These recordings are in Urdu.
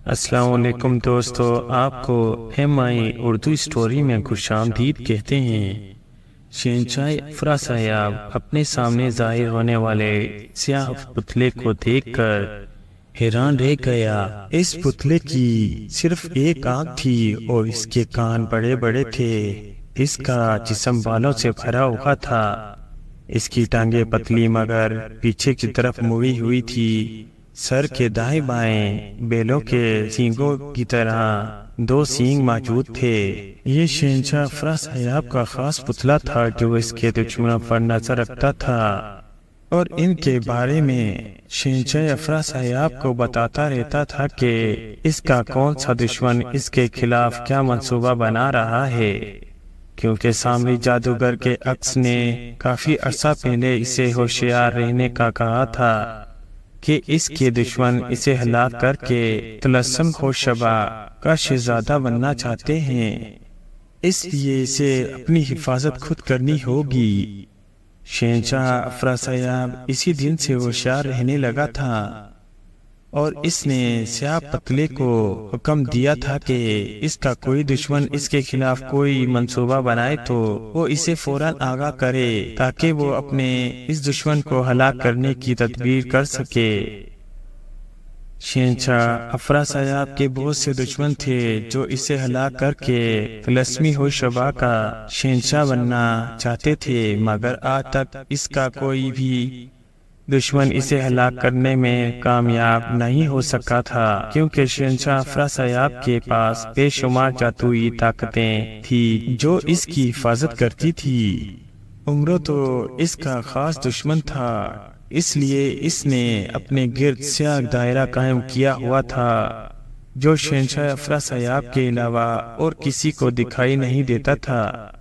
السلام علیکم دوستو، آپ کو ایم آئی اردو اسٹوری میں خوش آمدید کہتے ہیں۔ شہنشاہ افراسیاب اپنے سامنے ظاہر ہونے والے سیاہ پتلے کو دیکھ کر حیران رہ گیا۔ اس پتلے کی صرف ایک آنکھ تھی اور اس کے کان بڑے بڑے تھے۔ اس کا جسم بالوں سے بھرا ہوا تھا۔ اس کی ٹانگیں پتلی مگر پیچھے کی طرف مڑی ہوئی تھی۔ سر کے دائیں بائیں بیلوں کے سینگوں کی طرح دو سینگ موجود تھے۔ یہ شہنشاہ افراسیاب کا خاص پتلا تھا جو اس کے دشمنوں پر نظر رکھتا تھا اور ان کے بارے میں شہنشاہ افراسیاب کو بتاتا رہتا تھا کہ اس کا کون سا دشمن اس کے خلاف کیا منصوبہ بنا رہا ہے، کیونکہ سامری جادوگر کے عکس نے کافی عرصہ پہلے اسے ہوشیار رہنے کا کہا تھا کہ اس کے دشمن اسے ہلاک کر کے طلسم خوشبا کا شہزادہ بننا چاہتے ہیں، اس لیے اسے اپنی حفاظت خود کرنی ہوگی۔ شہنشاہ افراسیاب اسی دن سے ہوشیار رہنے لگا تھا اور اس نے سیاہ پتلے کو حکم دیا تھا کہ اس کا کوئی دشمن اس کے خلاف کوئی منصوبہ بنائے تو وہ اسے فوراً آگاہ کرے تاکہ وہ اپنے اس دشمن کو ہلاک کرنے کی تدبیر کر سکے۔ شہنشاہ افراسیاب کے بہت سے دشمن تھے جو اسے ہلاک کر کے طلسمی ہوشبا کا شہنشاہ بننا چاہتے تھے، مگر آج تک اس کا کوئی بھی دشمن اسے ہلاک کرنے میں کامیاب نہیں ہو سکا تھا، کیونکہ شہنشاہ افراسیاب کے پاس بے شمار جادوئی طاقتیں تھی جو اس کی حفاظت کرتی تھی۔ عمرو تو اس کا خاص دشمن تھا، اس لیے اس نے اپنے گرد سیاہ دائرہ قائم کیا ہوا تھا جو شہنشاہ افراسیاب کے علاوہ اور کسی کو دکھائی نہیں دیتا تھا۔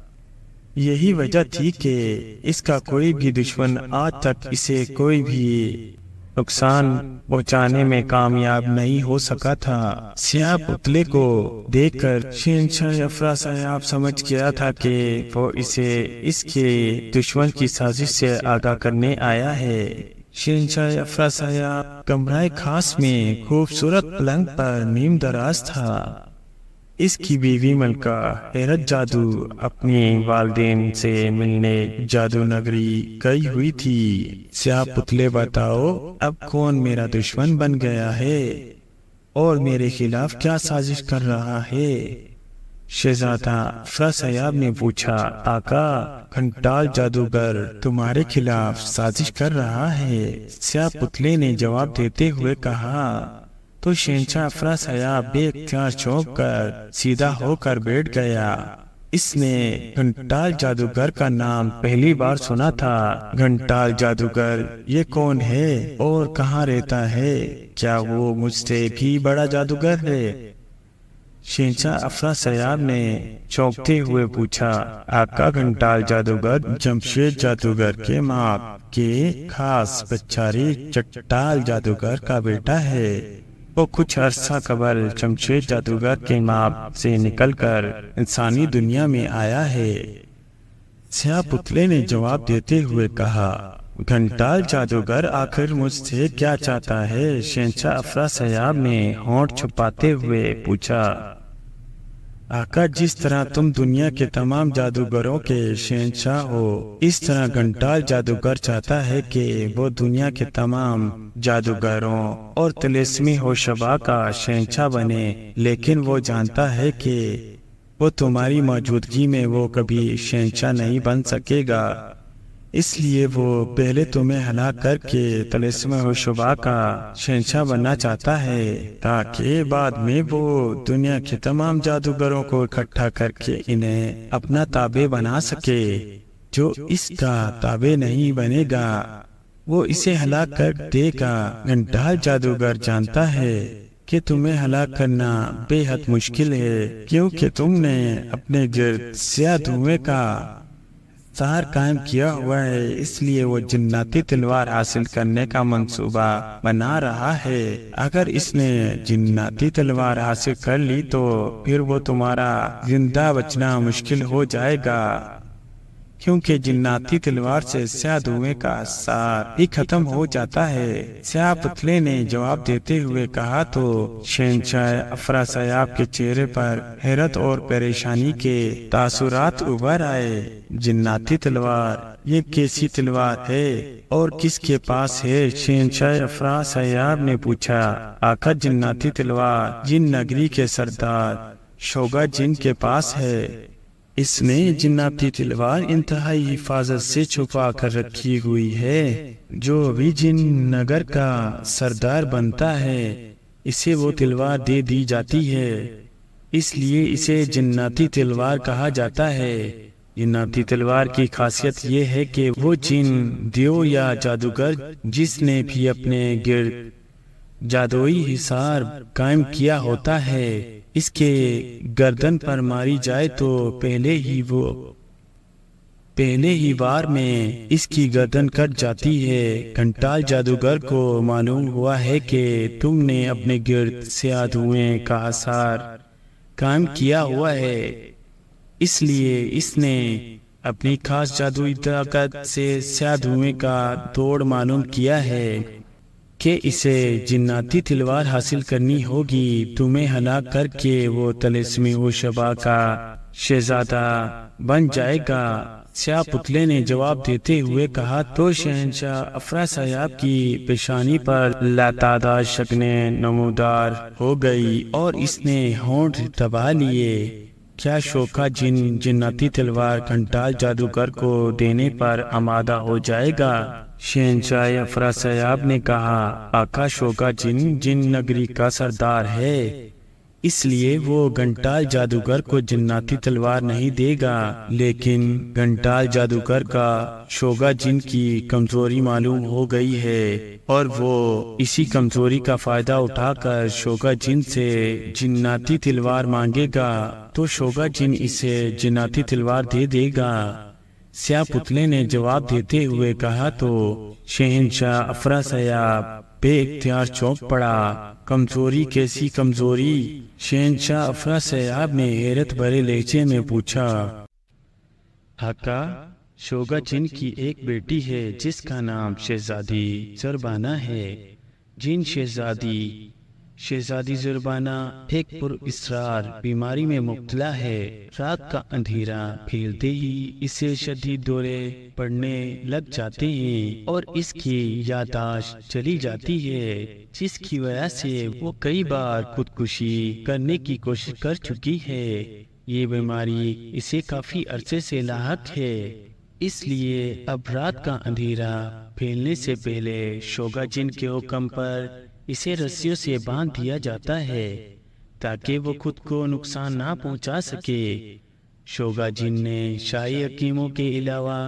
یہی وجہ تھی کہ اس کا کوئی بھی دشمن آج تک اسے کوئی بھی نقصان پہنچانے میں کامیاب نہیں ہو سکا تھا۔ سیاہ پتلے کو دیکھ کر شہنشاہ افراسیاب سمجھ گیا تھا کہ وہ اسے اس کے دشمن کی سازش سے آگاہ کرنے آیا ہے۔ شہنشاہ افراسیاب کمرہ خاص میں خوبصورت پلنگ پر نیم دراز تھا۔ اس کی بیوی ملکہ حیرت جادو اپنی والدین سے ملنے جادو نگری گئی ہوئی تھی۔ سیاہ پتلے بتاؤ، اب کون میرا دشمن بن گیا ہے اور میرے خلاف کیا سازش کر رہا ہے؟ شہزادہ افراسیاب نے پوچھا۔ آقا، گھنٹال جادوگر تمہارے خلاف سازش کر رہا ہے، سیاہ پتلے نے جواب دیتے ہوئے کہا۔ تو شہنشاہ افراسیاب بے اختیار چونک کر سیدھا ہو کر بیٹھ گیا۔ اس نے گھنٹال جادوگر کا نام پہلی بار سنا تھا۔ گھنٹال جادوگر یہ کون ہے اور کہاں رہتا ہے؟ کیا وہ مجھ سے بھی بڑا جادوگر ہے؟ شہنشاہ افراسیاب نے چونکتے ہوئے پوچھا۔ آقا، گھنٹال جادوگر جمشید جادوگر کے ماں کے خاص بچاری چٹال جادوگر کا بیٹا ہے۔ وہ کچھ عرصہ قبل جمشید جادوگر کے ماں سے نکل کر انسانی دنیا میں آیا ہے، سیاہ پتلے نے جواب دیتے ہوئے کہا۔ گھنٹال جادوگر آخر مجھ سے کیا چاہتا ہے؟ شہنشاہ افراسیاب نے ہونٹ چھپاتے ہوئے پوچھا۔ آقا، جس طرح تم دنیا کے تمام جادوگروں کے شہنشاہ ہو، اس طرح گھنٹال جادوگر چاہتا ہے کہ وہ دنیا کے تمام جادوگروں اور طلسمی ہوشبا کا شہنشاہ بنے، لیکن وہ جانتا ہے کہ وہ تمہاری موجودگی میں وہ کبھی شہنشاہ نہیں بن سکے گا، اس لیے وہ پہلے تمہیں ہلاک کر کے طلسم ہوشبا کا شہنشاہ بننا چاہتا ہے تاکہ بعد میں وہ دنیا کے تمام جادوگروں کو اکٹھا کر کے انہیں اپنا تابع بنا سکے۔ جو اس کا تابع نہیں بنے گا وہ اسے ہلاک کر دے گا۔ گھنٹال جادوگر جانتا ہے کہ تمہیں ہلاک کرنا بے حد مشکل ہے، کیونکہ تم نے اپنے گرد سیاہ دھوئیں کا تار قائم کیا ہوا ہے، اس لیے وہ جناتی تلوار حاصل کرنے کا منصوبہ بنا رہا ہے۔ اگر اس نے جناتی تلوار حاصل کر لی تو پھر وہ تمہارا زندہ بچنا مشکل ہو جائے گا، کیونکہ جناتی تلوار سے سیاہ دھوئیں کا اثر بھی ختم ہو جاتا ہے۔ سیاہ پتلے نے جواب دیتے ہوئے کہا تو شہنشاہ افراسیاب کے چہرے پر حیرت اور پریشانی کے تاثرات ابھر آئے۔ جناتی تلوار، یہ کیسی تلوار ہے اور کس کے پاس ہے؟ شہنشاہ افراسیاب نے پوچھا۔ آقا، جناتی تلوار جن نگری کے سردار شوگا جن کے پاس ہے۔ اس نے جناتی تلوار انتہائی حفاظت سے چھپا کر رکھی ہوئی ہے۔ جو بھی جن نگر کا سردار بنتا ہے اسے وہ تلوار دے دی جاتی ہے، اس لیے اسے جناتی تلوار کہا جاتا ہے۔ جناتی تلوار کی خاصیت یہ ہے کہ وہ جن، دیو یا جادوگر جس نے بھی اپنے گرد جادوئی حصار قائم کیا ہوتا ہے، اس کے گردن پر ماری جائے تو پہلے ہی وار میں اس کی گردن کٹ جاتی ہے۔ گھنٹال جادوگر کو معلوم ہوا ہے کہ تم نے اپنے گرد سیاہ دھوئیں کا حصار قائم کیا ہوا ہے، اس لیے اس نے اپنی خاص جادوئی طاقت سے سیاہ دھوئیں کا توڑ معلوم کیا ہے کہ اسے جناتی تلوار حاصل کرنی ہوگی۔ تمہیں ہلاک کر کے وہ طلسمی ہوشبا کا شہزادہ بن جائے گا۔ سیاہ پتلے نے جواب دیتے ہوئے کہا تو شہنشاہ افراسیاب کی پیشانی پر لاتعداد شکنیں نمودار ہو گئی اور اس نے ہونٹ دبا لیے۔ کیا شوکا جن جناتی تلوار گھنٹال جادوگر کو دینے پر آمادہ ہو جائے گا؟ شہنشاہ افراسیاب نے کہا، آقا، شوکا جن نگری کا سردار ہے، اس لیے وہ گھنٹال جادوگر کو جناتی تلوار نہیں دے گا، لیکن گھنٹال جادوگر کا شوگا جن کی کمزوری معلوم ہو گئی ہے اور وہ اسی کمزوری کا فائدہ اٹھا کر شوگا جن سے جناتی تلوار مانگے گا تو شوگا جن اسے جناتی تلوار دے دے گا۔ سیاہ پتلے نے جواب دیتے ہوئے کہا تو شہنشاہ افراسیاب بے اختیار چونک پڑا۔ کمزوری؟ کیسی کمزوری؟ شہنشاہ افراسیاب نے حیرت بھرے لہجے میں پوچھا۔ آقا، شوگا جن کی ایک بیٹی ہے جس کا نام شہزادی زربانہ ہے۔ جن شہزادی زربانہ ایک پر اسرار بیماری میں مبتلا ہے۔ رات کا اندھیرا پھیلتے ہی اسے شدید دورے پڑنے لگ جاتے ہیں اور اس کی یادداشت چلی جاتی ہے، جس کی وجہ سے وہ کئی بار خودکشی کرنے کی کوشش کر چکی ہے۔ یہ بیماری اسے کافی عرصے سے لاحق ہے، اس لیے اب رات کا اندھیرا پھیلنے سے پہلے شوگا جن کے حکم پر اسے رسیوں سے باندھ دیا جاتا ہے تاکہ وہ خود کو نقصان نہ پہنچا سکے۔ شوگا جن نے شاہی حکیموں کے علاوہ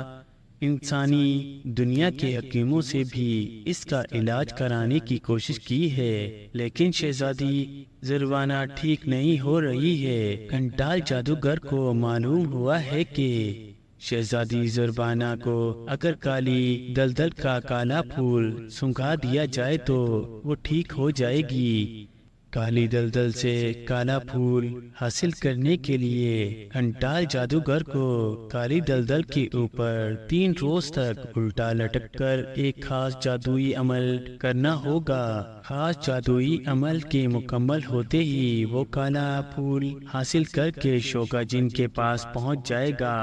انسانی دنیا کے حکیموں سے بھی اس کا علاج کرانے کی کوشش کی ہے، لیکن شہزادی زربانہ ٹھیک نہیں ہو رہی ہے۔ گھنٹال جادوگر کو معلوم ہوا ہے کہ شہزادی زربانہ کو اگر کالی دلدل کا کالا پھول سنگھا دیا جائے تو وہ ٹھیک ہو جائے گی۔ کالی دلدل سے کالا پھول حاصل کرنے کے لیے گھنٹال جادوگر کو کالی دلدل کے اوپر 3 روز تک الٹا لٹک کر ایک خاص جادوئی عمل کرنا ہوگا۔ خاص جادوئی عمل کے مکمل ہوتے ہی وہ کالا پھول حاصل کر کے شوگا جن کے پاس پہنچ جائے گا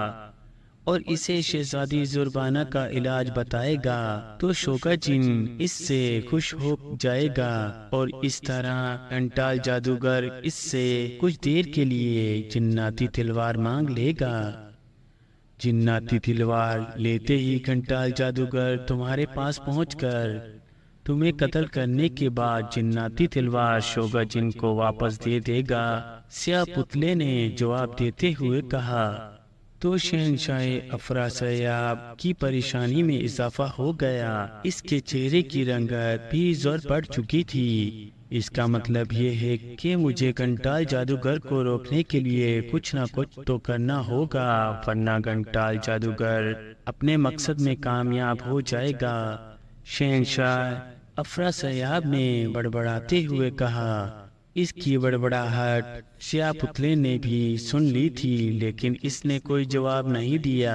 اور اسے شہزادی زربانہ کا علاج بتائے گا تو شوگا جن اس سے خوش ہو جائے گا اور اس طرح گھنٹال جادوگر اس سے کچھ دیر کے لیے جناتی تلوار مانگ لے گا۔ جناتی تلوار لیتے ہی گھنٹال جادوگر تمہارے پاس پہنچ کر تمہیں قتل کرنے کے بعد جناتی تلوار شوگا جن کو واپس دے دے گا۔ سیاہ پتلے نے جواب دیتے ہوئے کہا تو شہنشاہ افراسیاب کی پریشانی میں اضافہ ہو گیا۔ اس کے چہرے کی رنگت بھی زور پڑ چکی تھی۔ اس کا مطلب یہ ہے کہ مجھے گھنٹال جادوگر کو روکنے کے لیے کچھ نہ کچھ تو کرنا ہوگا، ورنہ گھنٹال جادوگر اپنے مقصد میں کامیاب ہو جائے گا۔ شہنشاہ افراسیاب نے بڑبڑاتے ہوئے کہا۔ اس کی بڑبڑاہٹ سیاہ پتلے نے بھی سن لی تھی، لیکن اس نے کوئی جواب نہیں دیا۔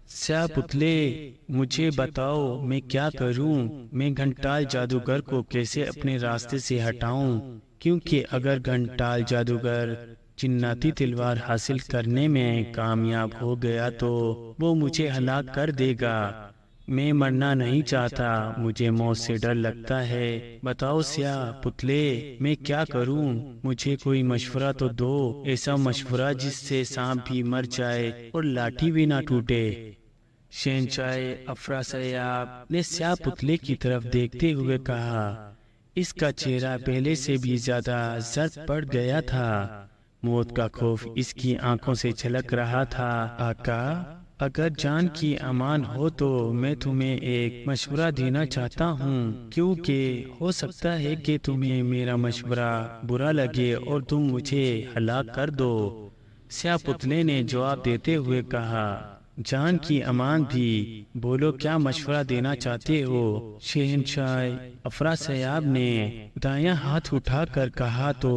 سیاہ پتلے مجھے بتاؤ میں کیا کروں، میں گھنٹال جادوگر کو کیسے اپنے راستے سے ہٹاؤں، کیونکہ اگر گھنٹال جادوگر جناتی تلوار حاصل کرنے میں کامیاب ہو گیا تو وہ مجھے ہلاک کر دے گا۔ میں مرنا نہیں چاہتا، مجھے موت سے ڈر لگتا ہے۔ بتاؤ سیاہ پتلے میں کیا کروں، مجھے کوئی مشورہ تو دو، ایسا مشورہ جس سے سانپ بھی مر جائے اور لاٹھی بھی نہ ٹوٹے۔ شہنشاہ افراسیاب نے سیاہ پتلے کی طرف دیکھتے ہوئے کہا، اس کا چہرہ پہلے سے بھی زیادہ زرد پڑ گیا تھا، موت کا خوف اس کی آنکھوں سے جھلک رہا تھا۔ آقا، اگر جان کی امان ہو تو میں تمہیں ایک مشورہ دینا چاہتا ہوں، کیونکہ ہو سکتا ہے کہ تمہیں میرا مشورہ برا لگے اور تم مجھے ہلاک کر دو۔ سیاہ پتلے نے جواب دیتے ہوئے کہا، جان کی امان بھی، بولو کیا مشورہ دینا چاہتے ہو؟ شہنشاہ افراسیاب نے دایاں ہاتھ اٹھا کر کہا تو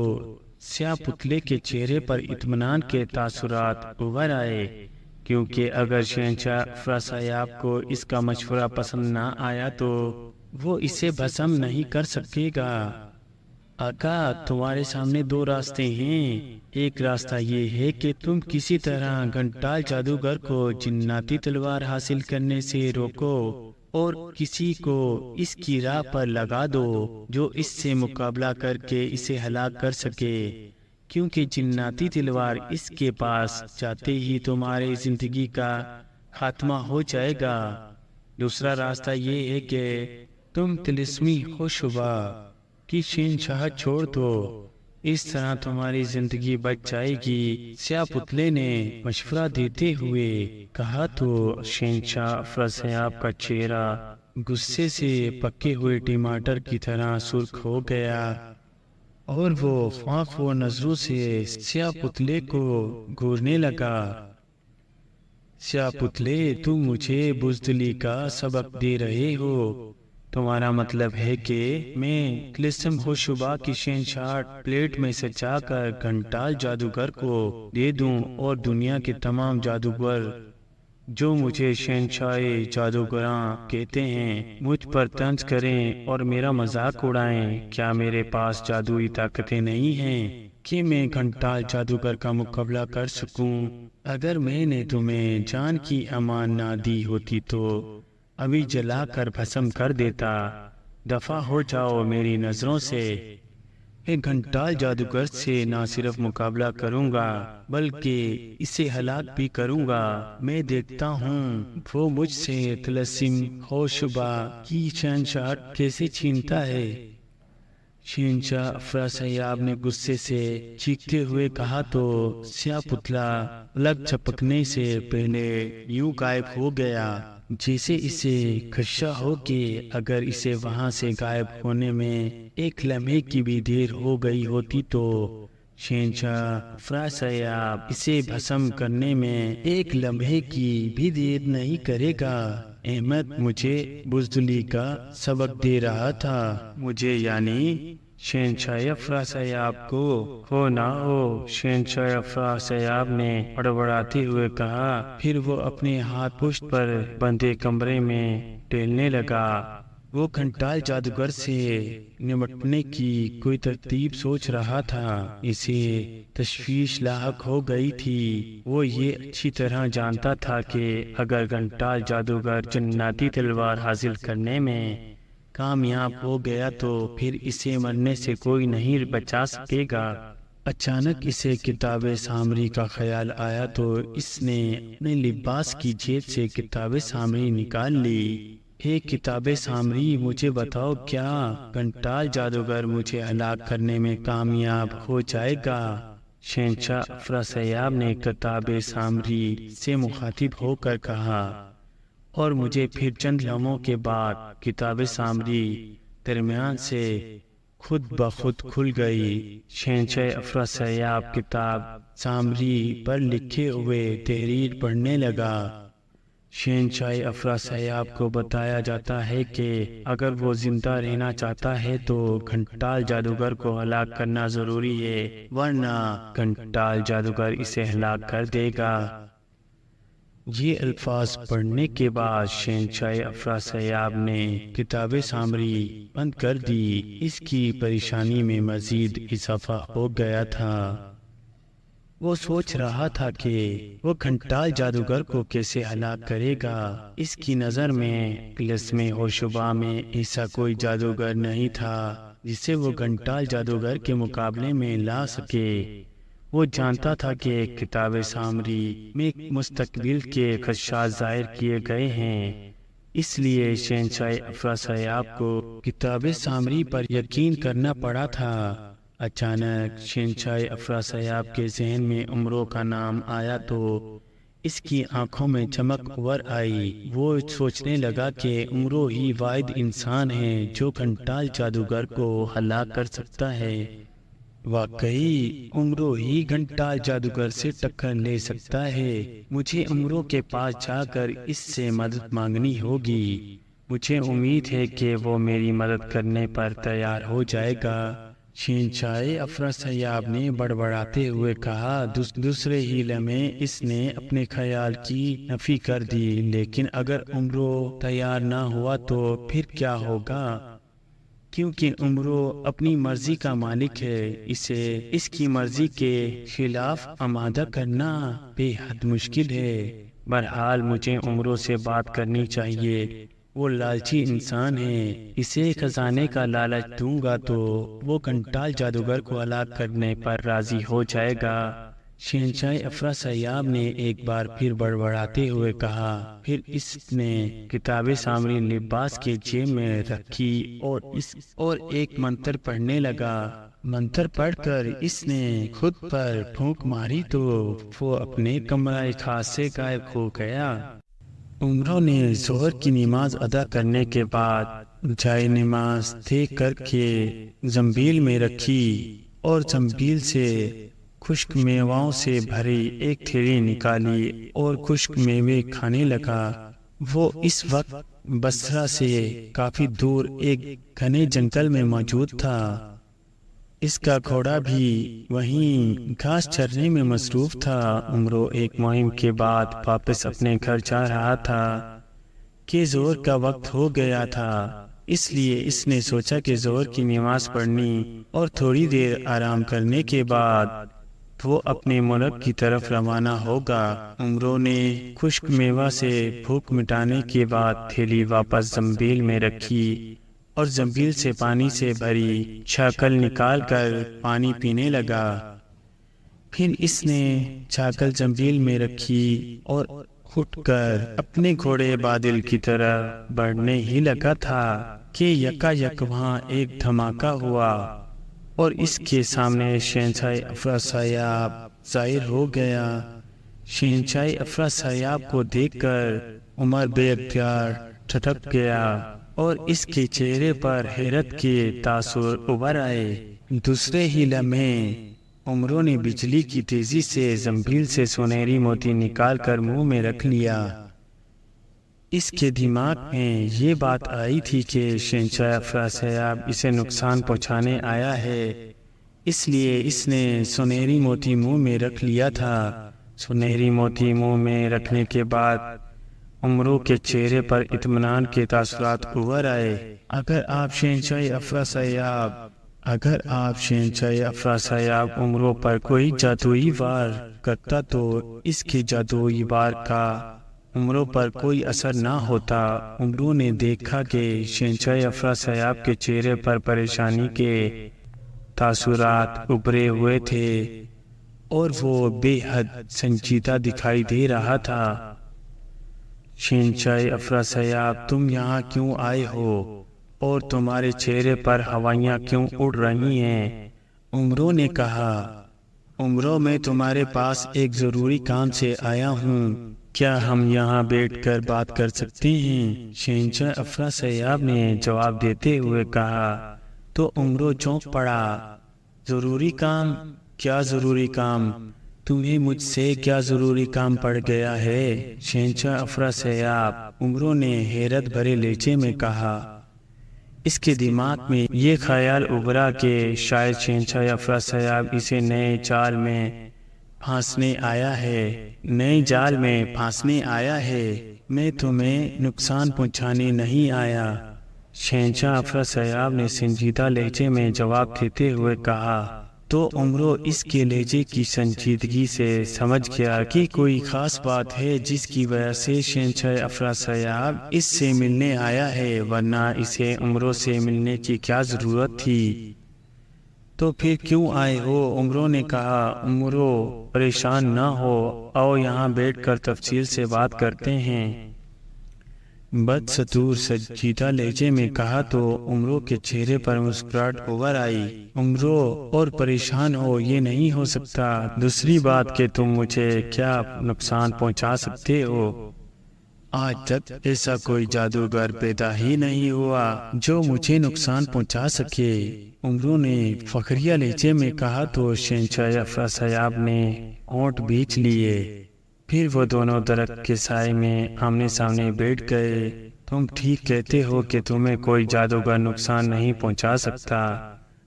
سیاہ پتلے کے چہرے پر اطمینان کے تاثرات ابھر آئے، کیونکہ اگر شہنشاہ افراسیاب کو اس کا مشورہ پسند نہ آیا تو وہ اسے بھسم نہیں کر سکے گا۔ آقا، تمہارے سامنے دو راستے ہیں، ایک راستہ یہ ہے کہ تم کسی طرح گھنٹال جادوگر کو جناتی تلوار حاصل کرنے سے روکو اور کسی کو اس کی راہ پر لگا دو جو اس سے مقابلہ کر کے اسے ہلاک کر سکے، کیونکہ جناتی تلوار اس کے پاس جاتے ہی تمہاری زندگی کا خاتمہ ہو جائے گا۔ دوسرا راستہ یہ ہے کہ تم طلسمی خوشبا کی شہنشاہ چھوڑ دو، اس طرح تمہاری زندگی بچ جائے گی۔ سیاہ پتلے نے مشورہ دیتے ہوئے کہا تو شہنشاہ افراسیاب کا چہرہ غصے سے پکے ہوئے ٹماٹر کی طرح سرخ ہو گیا اور وہ فاق و نظروں سے سیاہ پتلے کو گھورنے لگا۔ سیاہ پتلے، تم مجھے بزدلی کا سبق دے رہے ہو، تمہارا مطلب ہے کہ میں طلسم خوشبا کی شہنشاہ پلیٹ میں سجا کر گھنٹال جادوگر کو دے دوں اور دنیا کے تمام جادوگر جو مجھے شہنشاہ جادوگراں کہتے ہیں مجھ پر طنز کریں اور میرا مذاق اڑائیں؟ کیا میرے پاس جادوئی طاقتیں نہیں ہیں کہ میں گھنٹال جادوگر کا مقابلہ کر سکوں؟ اگر میں نے تمہیں جان کی امان نہ دی ہوتی تو ابھی جلا کر بھسم کر دیتا۔ دفع ہو جاؤ میری نظروں سے۔ میں گھنٹال جادوگر سے نہ صرف مقابلہ کروں گا بلکہ اسے ہلاک بھی کروں گا۔ میں دیکھتا ہوں وہ مجھ سے طلسم خوشبا کی شہنشاہ کیسے چھینتا ہے۔ شہنشاہ افراسیاب نے غصے سے چیختے ہوئے کہا تو سیاہ پتلا لگ چھپکنے سے پہلے یوں غائب ہو گیا جیسے اسے خدشہ ہو کہ اگر اسے وہاں سے غائب ہونے میں ایک لمحے کی بھی دیر ہو گئی ہوتی تو شہنشاہ افراسیاب اسے بھسم کرنے میں ایک لمحے کی بھی دیر نہیں کرے گا۔ احمد مجھے بزدلی کا سبق دے رہا تھا، مجھے یعنی شہنشاہ افراسیاب کو ہو نہ ہو۔ شہنشاہ افراسیاب نے بڑبڑاتے ہوئے کہا، پھر وہ اپنے ہاتھ پشت پر بندے کمرے میں ٹہلنے لگا۔ وہ گھنٹال جادوگر سے نمٹنے کی کوئی ترتیب سوچ رہا تھا، اسے تشویش لاحق ہو گئی تھی۔ وہ یہ اچھی طرح جانتا تھا کہ اگر گھنٹال جادوگر جناتی تلوار حاصل کرنے میں کامیاب ہو گیا تو پھر اسے مرنے سے کوئی نہیں بچا سکے گا۔ اچانک اسے کتاب سامری کا خیال آیا تو اس نے اپنے لباس کی جیب سے کتاب سامری نکال لی۔ ایک کتاب سامری، مجھے بتاؤ کیا گھنٹال جادوگر مجھے ہلاک کرنے میں کامیاب ہو جائے گا؟ شہنشاہ افراسیاب نے کتاب سامری سے مخاطب ہو کر کہا، اور مجھے پھر چند لمحوں کے بعد کتاب سامری درمیان سے خود بخود کھل گئی۔ شہنشاہ افراسیاب کتاب سامری پر لکھے ہوئے تحریر پڑھنے لگا۔ شہنشاہ افراسیاب کو بتایا جاتا ہے کہ اگر وہ زندہ رہنا چاہتا ہے تو گھنٹال جادوگر کو ہلاک کرنا ضروری ہے، ورنہ گھنٹال جادوگر اسے ہلاک کر دے گا۔ یہ الفاظ پڑھنے کے بعد شہنشاہ افراسیاب نے کتاب سامری بند کر دی۔ اس کی پریشانی میں مزید اضافہ ہو گیا تھا۔ وہ سوچ رہا تھا کہ وہ گھنٹال جادوگر کو کیسے ہلاک کرے گا۔ اس کی نظر میں طلسم ہوشبہ میں ایسا کوئی جادوگر نہیں تھا جسے وہ گھنٹال جادوگر کے مقابلے میں لا سکے۔ وہ جانتا تھا کہ کتاب سامری میں مستقبل کے خدشات ظاہر کیے گئے ہیں، اس لیے شہنشاہ افراسیاب کو کتاب سامری پر یقین کرنا پڑا تھا۔ اچانک شہنشاہ افراسیاب کے ذہن میں عمرو کا نام آیا تو اس کی آنکھوں میں چمک ابھر آئی۔ وہ سوچنے لگا کہ عمرو ہی واحد انسان ہے جو گھنٹال جادوگر کو ہلاک کر سکتا ہے۔ واقعی عمرو ہی گھنٹال جادوگر سے ٹکر لے سکتا ہے۔ مجھے عمرو کے پاس جا کر اس سے مدد مانگنی ہوگی۔ مجھے امید ہے کہ وہ میری مدد کرنے پر تیار ہو جائے گا۔ شہنشاہ افراسیاب نے بڑبڑاتے ہوئے کہا۔ دوسرے ہی لمحے اس نے اپنے خیال کی نفی کر دی، لیکن اگر عمرو تیار نہ ہوا تو پھر کیا ہوگا؟ کیونکہ عمرو اپنی مرضی کا مالک ہے، اسے اس کی مرضی کے خلاف آمادہ کرنا بے حد مشکل ہے۔ بہرحال مجھے عمرو سے بات کرنی چاہیے، وہ لالچی انسان ہے، اسے خزانے کا لالچ دوں گا تو وہ گھنٹال جادوگر کو ہلاک کرنے پر راضی ہو جائے گا۔ شہنشاہ افراسیاب نے ایک بار پھر بڑبڑاتے ہوئے کہا۔ پھر اس نے کتاب سامری لباس کے جیب میں رکھی اور ایک منتر پڑھنے لگا۔ منتر پڑھ کر اس نے خود پر پھونک ماری تو وہ اپنے کمرہ خاص سے غائب ہو گیا۔ عمرو نے ظہر کی نماز ادا کرنے کے بعد جائے نماز طے کر کے زنبیل میں رکھی اور زنبیل سے خشک میووں سے بھری ایک تھیلی نکالی اور خشک میوے کھانے لگا۔ وہ اس وقت بصرہ سے کافی دور ایک گھنے جنگل میں موجود تھا۔ اس کا گھوڑا بھی وہیں گھاس چرنے میں مصروف تھا۔ عمرو ایک مہم کے بعد واپس اپنے گھر جا رہا تھا کہ ظہر کا وقت ہو گیا تھا، اس لیے اس نے سوچا کہ ظہر کی نماز پڑھنی اور تھوڑی دیر آرام کرنے کے بعد وہ اپنے ملک کی طرف روانہ ہوگا۔ عمرو نے خشک میوہ سے بھوک مٹانے کے بعد تھیلی واپس زنبیل میں رکھی اور زنبیل سے پانی سے بھری چھاکل نکال کر پانی پینے لگا۔ پھر اس نے چھاکل زنبیل میں رکھی اور اٹھ کر اپنے گھوڑے بادل کی طرح بڑھنے ہی لگا تھا کہ یکا وہاں ایک دھماکہ ہوا اور اس کے سامنے شہنشاہ افراسیاب ظاہر ہو گیا۔ شہنشاہ افراسیاب کو دیکھ کر عمر بے اختیار ٹھٹک گیا اور اس کے چہرے پر حیرت کے تاثر ابھر آئے۔ دوسرے ہی لمحے عمرو نے بجلی کی تیزی سے زنبیل سے سنہری موتی نکال کر منہ میں رکھ لیا۔ اس کے دماغ میں یہ بات آئی تھی کہ شہنشاہ افراسیاب اسے نقصان پہنچانے آیا ہے، اس لیے اس نے سنہری موتی منہ میں رکھ لیا تھا۔ سنہری موتی منہ میں رکھنے کے بعد عمرو کے چہرے پر اطمینان کے تاثرات ابھر آئے۔ اگر آپ شہنشاہ افراسیاب عمرو پر کوئی جادوئی وار کرتا تو اس کے جادوئی وار کا عمرو پر کوئی اثر نہ ہوتا۔ عمرو نے دیکھا کہ شہنشاہ افراسیاب کے چہرے پر پریشانی کے تاثرات ابھرے ہوئے تھے اور وہ بے حد سنجیدہ دکھائی دے رہا تھا۔ شہنشاہ افراسیاب، تم یہاں کیوں آئے ہو اور تمہارے چہرے پر ہوائیاں کیوں اڑ رہی ہیں؟ عمرو نے کہا۔ عمرو، میں تمہارے پاس ایک ضروری کام سے آیا ہوں، کیا ہم یہاں بیٹھ کر بات کر سکتے ہیں؟ شہنشاہ افراسیاب نے جواب دیتے ہوئے کہا تو عمرو چونک پڑا۔ ضروری کام؟ کیا ضروری کام؟ تمہیں مجھ سے کیا ضروری کام پڑ گیا ہے؟ شہنشاہ افراسیاب، عمرو نے حیرت بھرے لہجے میں کہا۔ اس کے دماغ میں یہ خیال ابھرا کہ شاید شہنشاہ افراسیاب اسے نئے چال میں پھانسنے آیا ہے، نئے جال میں پھانسنے آیا ہے، میں تمہیں نقصان پہنچانے نہیں آیا۔ شہنشاہ افراسیاب نے سنجیدہ لہجے میں جواب دیتے ہوئے کہا۔ تو عمرو اس کے لہجے کی سنجیدگی سے سمجھ گیا کہ کوئی خاص بات ہے جس کی وجہ سے شہنشاہ افراسیاب اس سے ملنے آیا ہے، ورنہ اسے عمرو سے ملنے کی کیا ضرورت تھی؟ تو پھر کیوں آئے ہو؟ عمرو نے کہا۔ عمرو پریشان نہ ہو، آؤ یہاں بیٹھ کر تفصیل سے بات کرتے ہیں، بدستور سنجیدہ لہجے میں کہا تو عمرو کے چہرے پر مسکراہٹ ابھر آئی۔ عمرو اور پریشان ہو یہ نہیں ہو سکتا، دوسری بات کہ تم مجھے کیا نقصان پہنچا سکتے ہو؟ آج تک ایسا کوئی جادوگر پیدا ہی نہیں ہوا جو مجھے نقصان پہنچا سکے، عمرو نے فخریہ لہجے میں کہا تو شہنشاہ افراسیاب نے ہونٹ بھینچ لیے۔ پھر وہ دونوں درخت کے سائے میں آمنے سامنے بیٹھ گئے۔ تم ٹھیک کہتے ہو کہ تمہیں کوئی جادوگر نقصان نہیں پہنچا سکتا،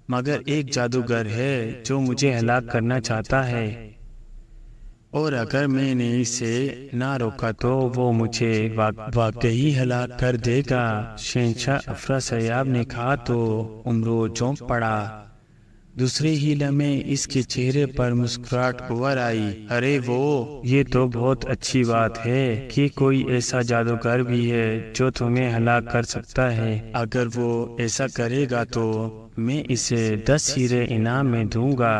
مگر ایک جادوگر ہے جو مجھے ہلاک کرنا چاہتا ہے، اور اگر میں نے اسے نہ روکا تو وہ مجھے واقعی ہلاک کر دے گا۔ شہنشاہ افراسیاب نے کہا تو عمرو چونک پڑا۔ دوسرے ہی لمحے اس کے چہرے پر مسکراہٹ ابھر آئی۔ ارے وہ! یہ تو بہت اچھی بات ہے کہ کوئی ایسا جادوگر بھی ہے جو تمہیں ہلاک کر سکتا ہے۔ اگر وہ ایسا کرے گا تو میں اسے 10 ہیرے انعام میں دوں گا۔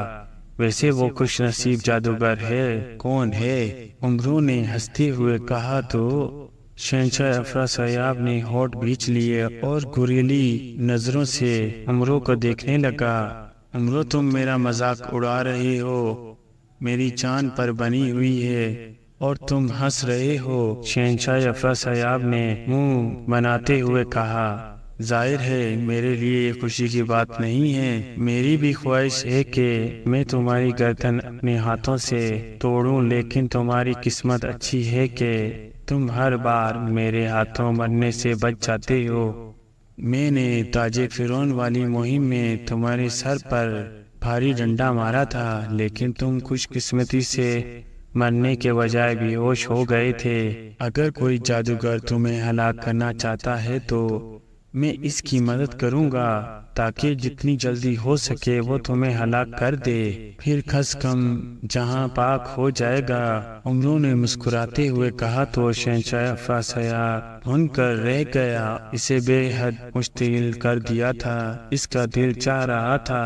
ویسے وہ خوش نصیب جادوگر ہے۔ کون ہے؟ عمرو نے ہنستے ہوئے کہا تو شہنشاہ افراسیاب نے ہونٹ بھینچ لیے اور گریلی نظروں سے عمرو کو دیکھنے لگا۔ عمرو تم میرا مذاق اڑا رہے ہو، میری چاند پر بنی ہوئی ہے اور تم ہنس رہے ہو۔ شہنشاہ افراسیاب نے منہ بناتے ہوئے کہا۔ ظاہر ہے میرے لیے یہ خوشی کی بات نہیں ہے، میری بھی خواہش ہے کہ میں تمہاری گردن اپنے ہاتھوں سے توڑوں، لیکن تمہاری قسمت اچھی ہے کہ تم ہر بار میرے ہاتھوں مرنے سے بچ جاتے ہو۔ میں نے تاج فرعون والی مہم میں تمہارے سر پر بھاری ڈنڈا مارا تھا، لیکن تم خوش قسمتی سے مرنے کے بجائے بے ہوش ہو گئے تھے۔ اگر کوئی جادوگر تمہیں ہلاک کرنا چاہتا ہے تو میں اس کی مدد کروں گا تاکہ جتنی جلدی ہو سکے وہ تمہیں ہلاک کر دے، پھر کھس کم جہاں پاک ہو جائے گا۔ عمرو نے مسکراتے ہوئے کہا تو شہنشاہ افراسیاب بھن کر رہ گیا۔ اسے بے حد مشتعل کر دیا تھا۔ اس کا دل چاہ رہا تھا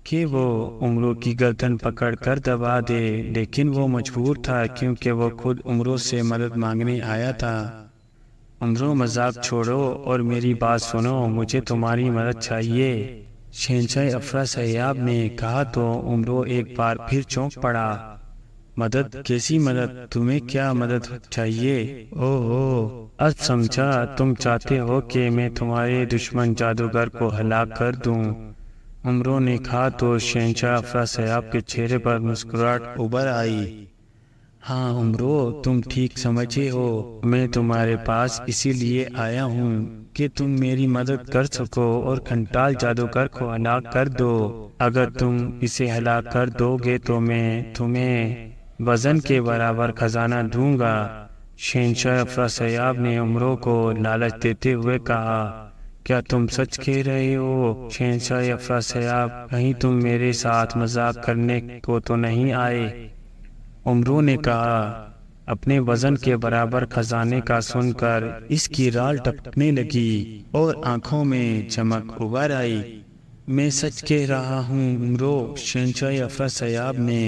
کہ وہ عمرو کی گردن پکڑ کر دبا دے، لیکن وہ مجبور تھا کیونکہ وہ خود عمرو سے مدد مانگنے آیا تھا۔ عمرو مذاق چھوڑو اور میری بات سنو، مجھے تمہاری مدد چاہیے، شہنشاہ افراسیاب نے کہا تو عمرو ایک بار پھر چونک پڑا۔ مدد؟ کیسی مدد؟ تمہیں کیا مدد چاہیے؟ اب سمجھا، تم چاہتے ہو کہ میں تمہارے دشمن جادوگر کو ہلاک کر دوں۔ عمرو نے کہا تو شہنشاہ افراسیاب کے چہرے پر مسکراہٹ ابھر آئی۔ ہاں عمرو، تم ٹھیک سمجھے ہو، میں تمہارے پاس اسی لیے آیا ہوں کہ تم میری مدد کر سکو اور کھنٹال جادوگر کو ہلاک کر دو۔ اگر تم اسے ہلاک کر دو گے تو میں تمہیں وزن کے برابر خزانہ دوں گا۔ شہنشاہ افراسیاب نے عمرو کو لالچ دیتے ہوئے کہا۔ کیا تم سچ کہہ رہے ہو شہنشاہ افراسیاب؟ کہیں تم میرے ساتھ مذاق کرنے کو تو نہیں آئے؟ عمرو نے کہا۔ اپنے وزن کے برابر خزانے کا سن کر اس کی رال ٹپکنے لگی اور آنکھوں میں چمک ابھر آئی۔ میں سچ کہہ رہا ہوں عمرو، شہنشاہ افراسیاب نے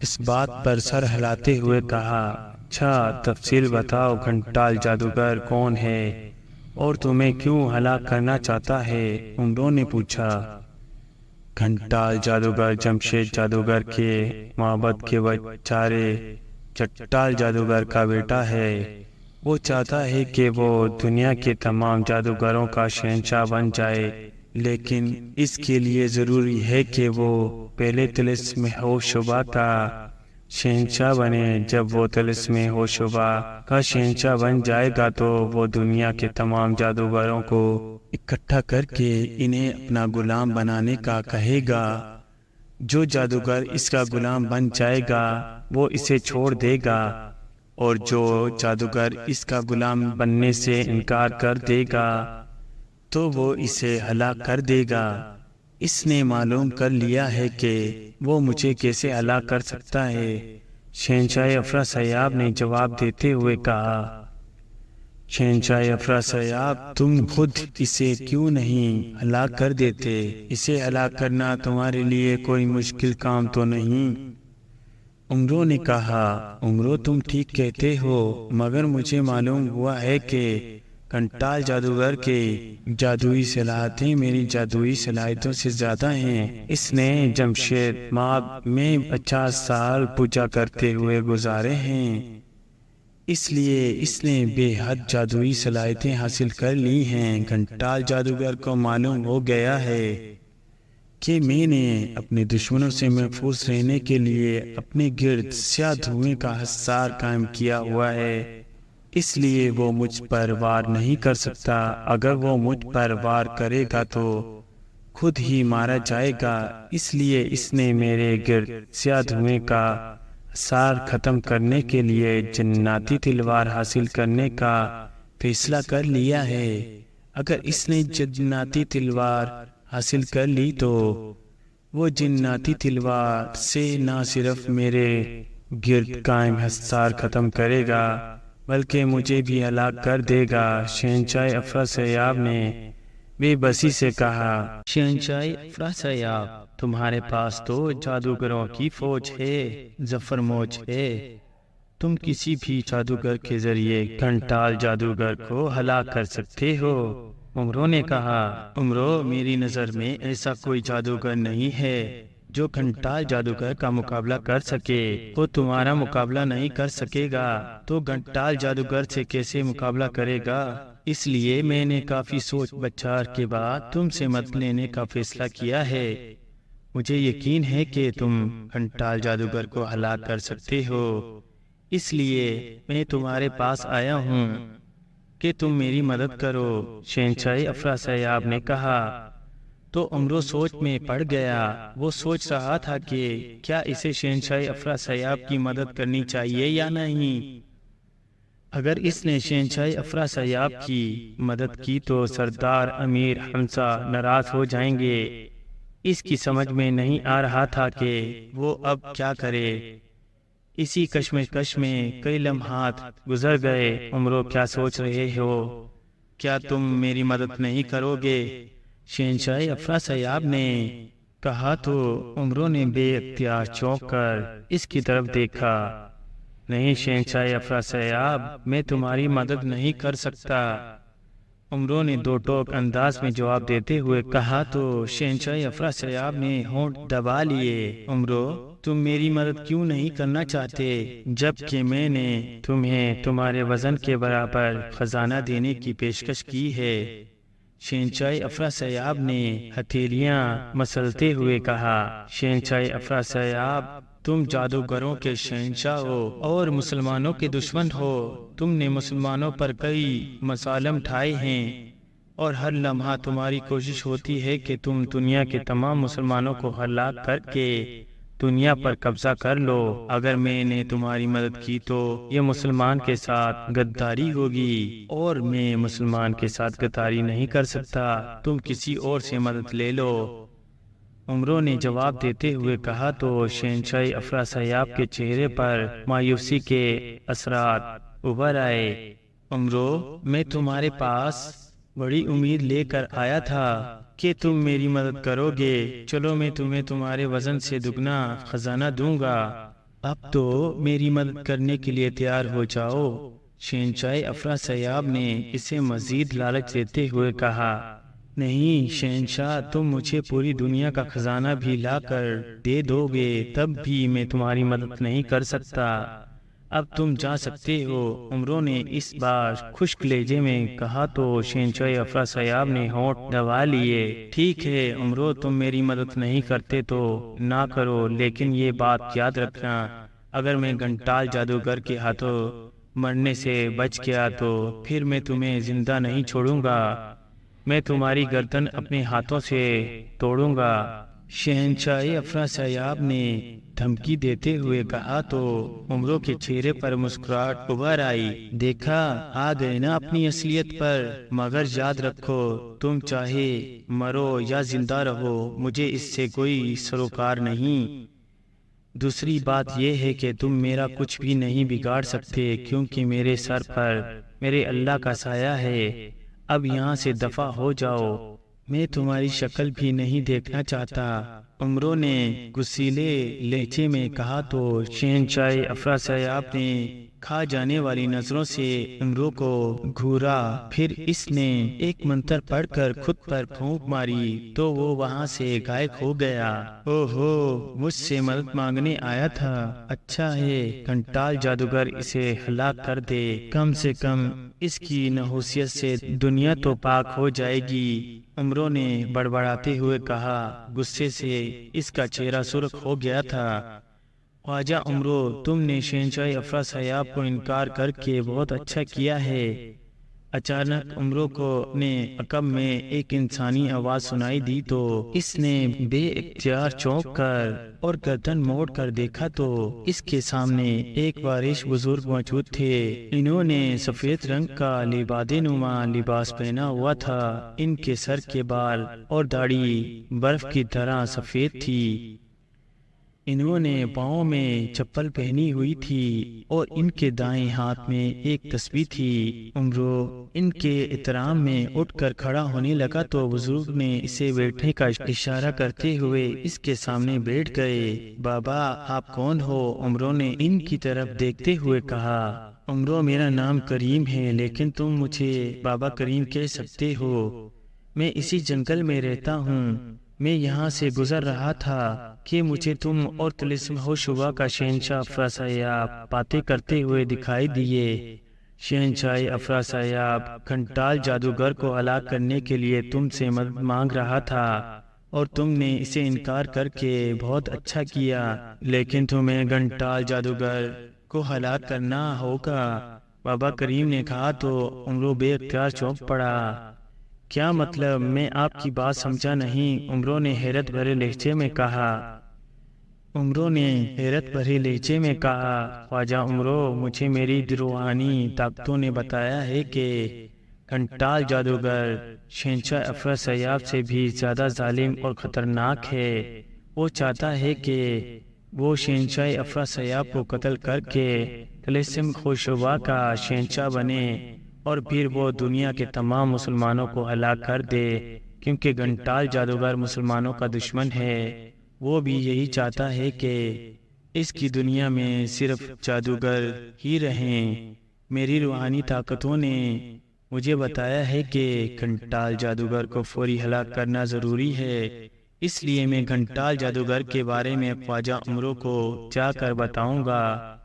اس بات پر سر ہلاتے ہوئے کہا۔ اچھا، تفصیل بتاؤ، گھنٹال جادوگر کون ہے اور تمہیں کیوں ہلاک کرنا چاہتا ہے؟ عمرو نے پوچھا۔ گھنٹال جادوگر جمشید جادوگر کے معبد کے بیچارے چٹال جادوگر کا بیٹا ہے۔ وہ چاہتا ہے کہ وہ دنیا کے تمام جادوگروں کا شہنشاہ بن جائے، لیکن اس کے لیے ضروری ہے کہ وہ پہلے طلسم ہوشبہ کا شہنشاہ بنے۔ جب وہ طلسم ہوشبہ کا شہنشاہ بن جائے گا تو وہ دنیا کے تمام جادوگروں کو اکٹھا کر کے انہیں اپنا غلام بنانے کا کہے گا۔ جو جادوگر اس کا غلام بن جائے گا وہ اسے چھوڑ دے گا، اور جو جادوگر اس کا غلام بننے سے انکار کر دے گا تو وہ اسے ہلاک کر دے گا۔ اس نے معلوم کر لیا ہے کہ وہ مجھے کیسے ہلاک کر سکتا ہے۔ شہنشاہ افراسیاب نے جواب دیتے ہوئے کہا، شہنشاہ افراسیاب، تم خود اسے کیوں نہیں ہلاک کر دیتے؟ اسے ہلاک کرنا تمہارے لیے کوئی مشکل کام تو نہیں۔ عمرو نے کہا، عمرو تم ٹھیک کہتے ہو، مگر مجھے معلوم ہوا ہے کہ کنٹال جادوگر کے جادوئی صلاحیتیں میری جادوئی صلاحیتوں سے زیادہ ہیں۔ اس نے جمشید ماب میں 50 سال پوجا کرتے ہوئے گزارے ہیں، اس لیے اس نے بے حد جادوئی صلاحیتیں حاصل کر لی ہیں۔ گھنٹال جادوگر کو معلوم ہو گیا ہے کہ میں نے اپنے دشمنوں سے محفوظ رہنے کے لیے اپنے گرد سیاہ دھوئیں کا حصار قائم کیا ہوا ہے، اس لیے وہ مجھ پر وار نہیں کر سکتا۔ اگر وہ مجھ پر وار کرے گا تو خود ہی مارا جائے گا، اس لیے اس نے میرے گرد سیاہ دھوئیں کا حصار ختم کرنے کے لیے جناتی تلوار حاصل کرنے کا فیصلہ کر لیا ہے۔ اگر اس نے جناتی تلوار حاصل کر لی تو وہ جناتی تلوار سے نہ صرف میرے گرد قائم حصار ختم کرے گا بلکہ مجھے بھی ہلاک کر دے گا۔ شہنشاہ افراسیاب نے بے بسی سے کہا، شہنشاہ افراسیاب، تمہارے پاس تو جادوگروں کی فوج ہے، ظفر موج ہے، تم کسی بھی جادوگر کے ذریعے گھنٹال جادوگر کو ہلاک کر سکتے ہو۔ عمرو نے کہا، عمرو میری نظر میں ایسا کوئی جادوگر نہیں ہے جو گھنٹال جادوگر کا مقابلہ کر سکے۔ وہ تمہارا مقابلہ نہیں کر سکے گا تو گھنٹال جادوگر سے کیسے مقابلہ کرے گا؟ اس لیے میں نے کافی سوچ بچار کے بعد تم سے مدد لینے کا فیصلہ کیا ہے۔ مجھے یقین ہے کہ تم گھنٹال جادوگر کو ہلاک کر سکتے ہو، اس لیے میں تمہارے پاس آیا ہوں کہ تم میری مدد کرو۔ شہنشاہ افراسیاب نے کہا۔ تو عمرو سوچ میں پڑ گیا۔ وہ سوچ رہا تھا کہ کیا اسے شہنشاہ افراسیاب کی مدد کرنی چاہیے یا نہیں۔ اگر اس نے شہنشاہ افراسیاب کی مدد کی تو سردار امیر حمزہ ناراض ہو جائیں گے۔ اس کی سمجھ میں نہیں آ رہا تھا کہ وہ اب کیا کرے۔ اسی کشمکش میں کئی لمحات گزر گئے۔ عمرو کیا سوچ رہے ہو؟ کیا تم میری مدد نہیں کرو گے؟ شہنشاہ افراسیاب نے کہا تو عمرو نے بے اختیار چونک کر اس کی طرف دیکھا۔ نہیں شہنشاہ افراسیاب، میں تمہاری مدد نہیں کر سکتا، عمرو نے دو ٹوک انداز میں جواب دیتے ہوئے کہا تو شہنشاہ افراسیاب نے ہونٹ دبا لیے۔ عمرو، تم میری مدد کیوں نہیں کرنا چاہتے جبکہ میں نے تمہیں تمہارے وزن کے برابر خزانہ دینے کی پیشکش کی ہے؟ شہنشاہ افراسیاب نے ہتھیلیاں مسلتے ہوئے کہا، شہنشاہ افراسیاب، تم جادوگروں کے شہنشاہ ہو اور مسلمانوں کے دشمن ہو۔ تم نے مسلمانوں پر کئی مظالم ڈھائے ہیں اور ہر لمحہ تمہاری کوشش ہوتی ہے کہ تم دنیا کے تمام مسلمانوں کو ہلاک کر کے دنیا پر قبضہ کر لو۔ اگر میں نے تمہاری مدد کی تو یہ مسلمان کے ساتھ غداری ہوگی اور میں مسلمان کے ساتھ غداری نہیں کر سکتا۔ تم کسی اور سے مدد لے لو۔ عمرو نے جواب دیتے ہوئے کہا تو شہنشاہ افراسیاب کے چہرے پر مایوسی کے اثرات ابھر آئے۔ عمرو، میں تمہارے پاس بڑی امید لے کر آیا تھا کہ تم میری مدد کرو گے۔ چلو میں تمہیں تمہارے وزن سے دگنا خزانہ دوں گا۔ اب تو میری مدد کرنے کے لیے تیار ہو جاؤ۔ شہنشاہ افراسیاب نے اسے مزید لالچ دیتے ہوئے کہا، نہیں شہنشاہ، تم مجھے پوری دنیا کا خزانہ بھی لا کر دے دو گے تب بھی میں تمہاری مدد نہیں کر سکتا۔ اب تم جا سکتے ہو۔ عمرو نے اس بار خشک لہجے میں کہا تو شہنشاہ افراسیاب نے ہونٹ دبا لیے۔ ٹھیک ہے عمرو، تم میری مدد نہیں کرتے تو نہ کرو، لیکن یہ بات یاد رکھنا، اگر میں گھنٹال جادوگر کے ہاتھوں مرنے سے بچ گیا تو پھر میں تمہیں زندہ نہیں چھوڑوں گا، میں تمہاری گردن اپنے ہاتھوں سے توڑوں گا۔ شہنشاہ افراسیاب نے دھمکی دیتے ہوئے کہا تو عمروں کے چہرے پر مسکراہٹ ابھر آئی۔ دیکھا آ گئے نا اپنی اصلیت پر، مگر یاد رکھو تم چاہے مرو یا زندہ رہو، مجھے اس سے کوئی سروکار نہیں۔ دوسری بات یہ ہے کہ تم میرا کچھ بھی نہیں بگاڑ سکتے، کیونکہ میرے سر پر میرے اللہ کا سایہ ہے۔ اب یہاں سے دفع ہو جاؤ، میں تمہاری شکل بھی نہیں دیکھنا چاہتا۔ عمروں نے غصیلے لہجے میں کہا تو شہنشاہ افراسیاب نے کھا جانے والی نظروں سے عمروں کو گھورا، پھر اس نے ایک منتر پڑھ کر خود پر پھونک ماری تو وہ وہاں سے غائب ہو گیا۔ او ہو، مجھ سے مدد مانگنے آیا تھا، اچھا ہے کنٹال جادوگر اسے ہلاک کر دے، کم سے کم اس کی نحوست سے دنیا تو پاک ہو جائے گی۔ عمروں نے بڑبڑاتے ہوئے کہا، غصے سے اس کا چہرہ سرخ ہو گیا تھا۔ خواجہ عمرو، تم نے شہنشاہ افراسیاب کو انکار کر کے بہت اچھا کیا ہے۔ اچانک عمرو کو اپنے عقب میں ایک انسانی آواز سنائی دی تو اس نے بے اختیار چونک کر اور گردن موڑ کر دیکھا تو اس کے سامنے ایک وارث بزرگ موجود تھے۔ انہوں نے سفید رنگ کا لباد نما لباس پہنا ہوا تھا، ان کے سر کے بال اور داڑھی برف کی طرح سفید تھی۔ انہوں نے پاؤں میں چپل پہنی ہوئی تھی اور ان کے دائیں ہاتھ میں ایک تسبیح تھی۔ عمرو ان کے احترام میں اٹھ کر کھڑا ہونے لگا تو بزرگ نے اسے بیٹھنے کا اشارہ کرتے ہوئے اس کے سامنے بیٹھ گئے۔ بابا آپ کون ہو؟ عمرو نے ان کی طرف دیکھتے ہوئے کہا۔ عمرو، میرا نام کریم ہے، لیکن تم مجھے بابا کریم کہہ سکتے ہو۔ میں اسی جنگل میں رہتا ہوں، میں یہاں سے گزر رہا تھا کہ مجھے تم اور طلسم ہو شبہ کا شہنشاہ افراسیاب باتیں کرتے ہوئے دکھائی دیے۔ شہنشاہ افراسیاب گھنٹال جادوگر کو ہلاک کرنے کے لیے تم سے مدد مانگ رہا تھا اور تم نے اسے انکار کر کے بہت اچھا کیا، لیکن تمہیں گھنٹال جادوگر کو ہلاک کرنا ہوگا، بابا کریم نے کہا تو عمرو بے اختیار چونک پڑا۔ کیا مطلب؟ میں آپ کی بات سمجھا نہیں، عمرو نے حیرت بھرے لہجے میں کہا۔ خواجہ عمرو، مجھے میری روحانی طاقتوں نے بتایا ہے کہ گھنٹال جادوگر شہنشاہ افراسیاب سے بھی زیادہ ظالم اور خطرناک ہے۔ وہ چاہتا ہے کہ وہ شہنشاہ افراسیاب کو قتل کر کے طلسم خوشبا کا شہنشاہ بنے اور پھر وہ دنیا کے تمام مسلمانوں کو ہلاک کر دے، کیونکہ گھنٹال جادوگر مسلمانوں کا دشمن ہے۔ وہ بھی یہی چاہتا ہے کہ اس کی دنیا میں صرف جادوگر ہی رہیں۔ میری روحانی طاقتوں نے مجھے بتایا ہے کہ گھنٹال جادوگر کو فوری ہلاک کرنا ضروری ہے، اس لیے میں گھنٹال جادوگر کے بارے میں خواجہ عمرو کو جا کر بتاؤں گا،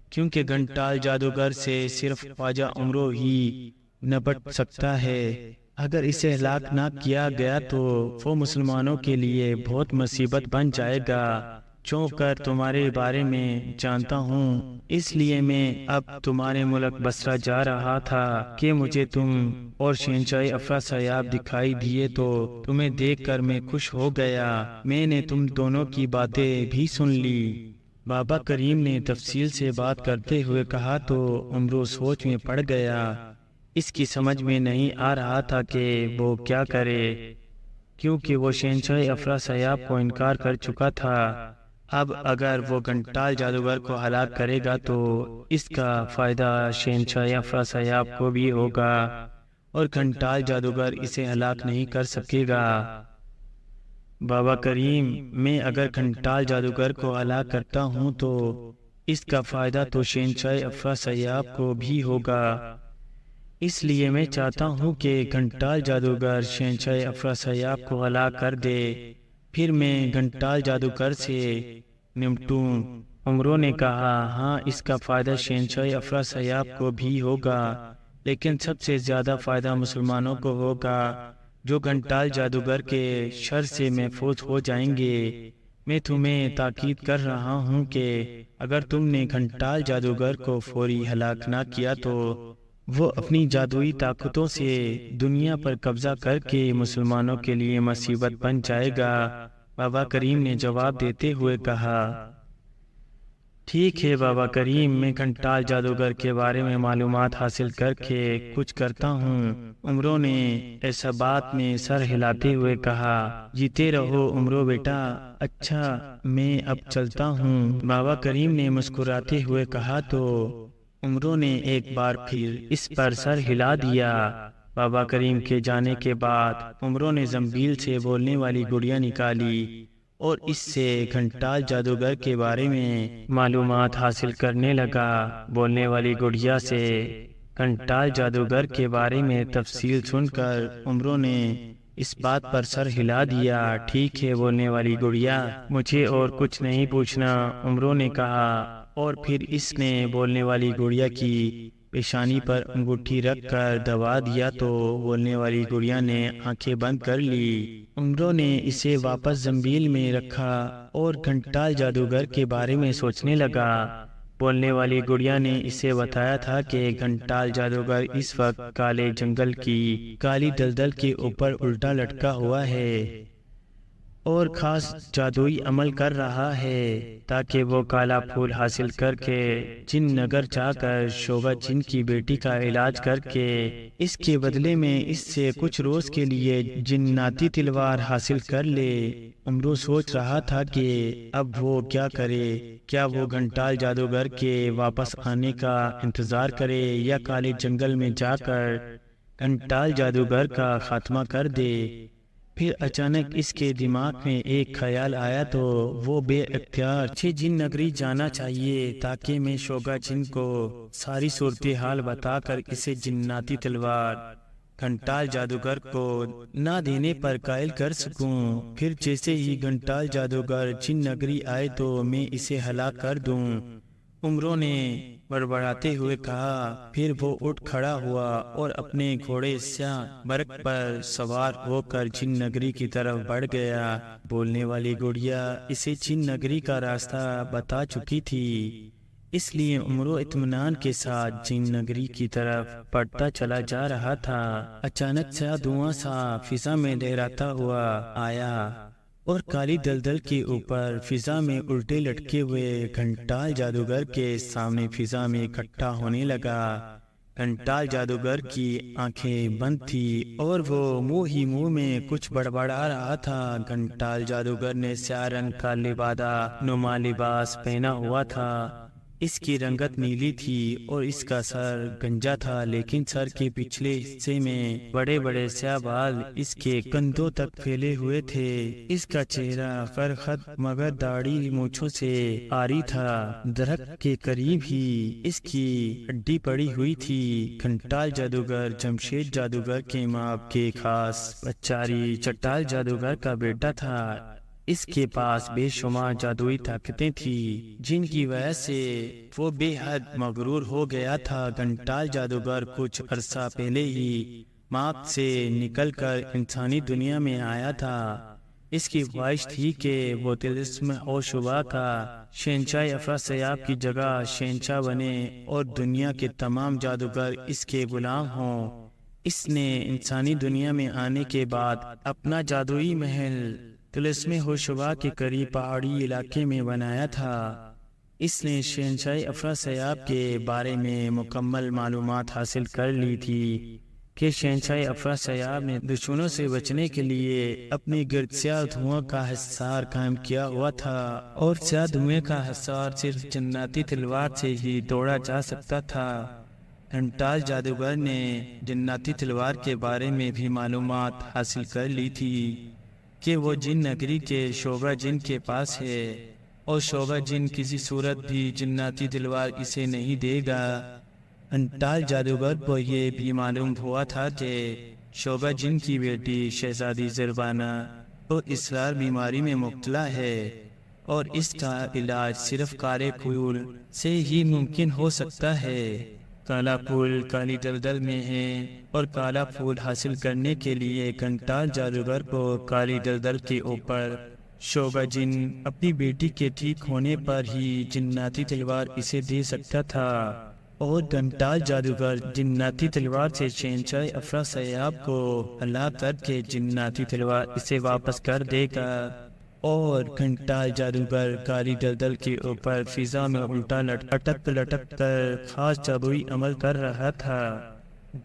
کیونکہ گھنٹال جادوگر سے صرف خواجہ عمرو ہی نپٹ سکتا ہے۔ اگر اسے ہلاک نہ کیا گیا تو وہ مسلمانوں کے لیے بہت مصیبت بن جائے گا۔ چونک کر تمہارے بارے میں جانتا ہوں، اس لیے میں اب تمہارے ملک بصرہ جا رہا تھا کہ مجھے تم اور شہنشاہ افراسیاب دکھائی دیے تو تمہیں دیکھ کر میں خوش ہو گیا۔ میں نے تم دونوں کی باتیں بھی سن لی۔ بابا کریم نے تفصیل سے بات کرتے ہوئے کہا تو عمرو سوچ میں پڑ گیا۔ اس کی سمجھ میں نہیں آ رہا تھا کہ وہ کیا کرے، کیونکہ وہ شہنشاہ افراسیاب کو انکار کر چکا تھا۔ اب اگر وہ گھنٹال جادوگر کو ہلاک کرے گا تو اس کا فائدہ شہنشاہ افراسیاب کو بھی ہوگا اور گھنٹال جادوگر اسے ہلاک نہیں کر سکے گا۔ بابا کریم، میں اگر گھنٹال جادوگر کو ہلاک کرتا ہوں تو اس کا فائدہ تو شہنشاہ افراسیاب کو بھی ہوگا، اس لیے میں چاہتا ہوں کہ گھنٹال جادوگر شہنشاہ افراسیاب کو ہلاک کر دے، پھر میں گھنٹال جادوگر سے نمٹوں۔ عمرو نے کہا، ہاں اس کا فائدہ شہنشاہ افراسیاب کو بھی ہوگا، لیکن سب سے زیادہ فائدہ مسلمانوں کو ہوگا جو گھنٹال جادوگر کے شر سے محفوظ ہو جائیں گے۔ میں تمہیں تاکید کر رہا ہوں کہ اگر تم نے گھنٹال جادوگر کو فوری ہلاک نہ کیا تو وہ اپنی جادوئی طاقتوں سے دنیا پر قبضہ کر کے مسلمانوں کے لیے مصیبت بن جائے گا، بابا کریم نے جواب دیتے ہوئے کہا، ٹھیک ہے بابا کریم، میں گھنٹال جادوگر کے بارے میں معلومات حاصل کر کے کچھ کرتا ہوں۔ عمرو نے ایسا بات میں سر ہلاتے ہوئے کہا، جیتے رہو عمرو بیٹا، اچھا میں اب چلتا ہوں۔ بابا کریم نے مسکراتے ہوئے کہا تو عمرو نے ایک بار پھر اس پر سر ہلا دیا۔ بابا کریم کے جانے کے بعد عمرو نے زنبیل سے بولنے والی گڑیا نکالی اور اس سے گھنٹال جادوگر کے بارے میں معلومات حاصل کرنے لگا۔ بولنے والی گڑیا سے گھنٹال جادوگر کے بارے میں تفصیل سن کر عمرو نے اس بات پر سر ہلا دیا۔ ٹھیک ہے بولنے والی گڑیا، مجھے اور کچھ نہیں پوچھنا، عمرو نے کہا، اور پھر اس نے بولنے والی گڑیا کی پیشانی پر انگوٹھی رکھ کر دبا دیا تو بولنے والی گڑیا نے آنکھیں بند کر لی۔ عمرو نے اسے واپس زنبیل میں رکھا اور گھنٹال جادوگر کے بارے میں سوچنے لگا۔ بولنے والی گڑیا نے اسے بتایا تھا کہ گھنٹال جادوگر اس وقت کالے جنگل کی کالی دلدل کے اوپر الٹا لٹکا ہوا ہے اور خاص جادوئی عمل کر رہا ہے تاکہ وہ کالا پھول حاصل کر کے جن نگر جا کر شوگا جن کی بیٹی کا علاج کر کے اس کے بدلے میں اس سے کچھ روز کے لیے جناتی تلوار حاصل کر لے۔ عمرو سوچ رہا تھا کہ اب وہ کیا کرے، کیا وہ گھنٹال جادوگر کے واپس آنے کا انتظار کرے یا کالے جنگل میں جا کر گھنٹال جادوگر کا خاتمہ کر دے۔ پھر اچانک اس کے دماغ میں ایک خیال آیا تو وہ بے اختیار جن نگری جانا چاہیے تاکہ میں شوگا جن کو ساری صورتحال بتا کر اسے جناتی تلوار گھنٹال جادوگر کو نہ دینے پر قائل کر سکوں۔ پھر جیسے ہی گھنٹال جادوگر جن نگری آئے تو میں اسے ہلاک کر دوں۔ عمرو نے بڑبڑاتے ہوئے کہا۔ پھر وہ اٹھ کھڑا ہوا اور اپنے گھوڑے سیاہ برق پر سوار ہو کر جن نگری کی طرف بڑھ گیا۔ بولنے والی گڑیا اسے جن نگری کا راستہ بتا چکی تھی، اس لیے عمرو اطمینان کے ساتھ جن نگری کی طرف بڑھتا چلا جا رہا تھا۔ اچانک سیاہ دھواں سا فضا میں لہراتا ہوا آیا اور کالی دلدل کے اوپر فضا میں الٹے لٹکے ہوئے گھنٹال جادوگر کے سامنے فضا میں اکٹھا ہونے لگا۔ گھنٹال جادوگر کی آنکھیں بند تھی اور وہ منہ ہی منہ میں کچھ بڑبڑا رہا تھا۔ گھنٹال جادوگر نے سیاہ رنگ کا لبادہ نما لباس پہنا ہوا تھا، اس کی رنگت نیلی تھی اور اس کا سر گنجا تھا، لیکن سر کے پچھلے حصے میں بڑے بڑے سیاہ بال اس کے کندھوں تک پھیلے ہوئے تھے۔ اس کا چہرہ فرخت مگر داڑھی مونچھوں سے عاری تھا۔ درخت کے قریب ہی اس کی ہڈی پڑی ہوئی تھی۔ گھنٹال جادوگر جمشید جادوگر کے ماں کے خاص بچاری چٹال جادوگر کا بیٹا تھا۔ اس کے پاس بے شمار جادوئی طاقتیں تھیں جن کی وجہ سے وہ بے حد مغرور ہو گیا تھا۔ گھنٹال جادوگر کچھ عرصہ پہلے ہی ماں سے نکل کر انسانی دنیا میں آیا تھا۔ اس کی خواہش تھی کہ وہ طلسم اور شبہ کا شہنشاہ افراسیاب کی جگہ شہنشاہ بنے اور دنیا کے تمام جادوگر اس کے غلام ہوں۔ اس نے انسانی دنیا میں آنے کے بعد اپنا جادوئی محل طلسم ہوشبا کے قریب پہاڑی علاقے میں بنایا تھا۔ اس نے شہنشاہ افراسیاب کے بارے میں مکمل معلومات حاصل کر لی تھی کہ شہنشاہ افراسیاب نے دشمنوں سے بچنے کے لیے اپنے گرد سیاہ دھواں کا حصار قائم کیا ہوا تھا اور سیاہ دھوئیں کا حصار صرف جناتی تلوار سے ہی توڑا جا سکتا تھا۔ گھنٹال جادوگر نے جناتی تلوار کے بارے میں بھی معلومات حاصل کر لی تھی کہ وہ جن نگری کے شوگا جن کے پاس ہے اور شوگا جن کسی صورت بھی جناتی تلوار اسے نہیں دے گا۔ گھنٹال جادوگر کو یہ بھی معلوم ہوا تھا کہ شوگا جن کی بیٹی شہزادی زربانہ اور اسرار بیماری میں مبتلا ہے اور اس کا علاج صرف کالے پھول سے ہی ممکن ہو سکتا ہے۔ کالا پھول کالی دلدل میں ہے اور کالا پھول حاصل کرنے کے لیے گھنٹال جادوگر کو کالی دلدل کے اوپر شوگا جن اپنی بیٹی کے ٹھیک ہونے پر ہی جناتی تلوار اسے دے سکتا تھا اور گھنٹال جادوگر جناتی تلوار سے شہنشاہ افراسیاب کو ہلاک کر کے جناتی تلوار اسے واپس کر دے گا۔ اور گھنٹال جادوگر کالی دلدل کے اوپر فضا میں الٹا لٹک کر خاص جادوئی عمل کر رہا تھا۔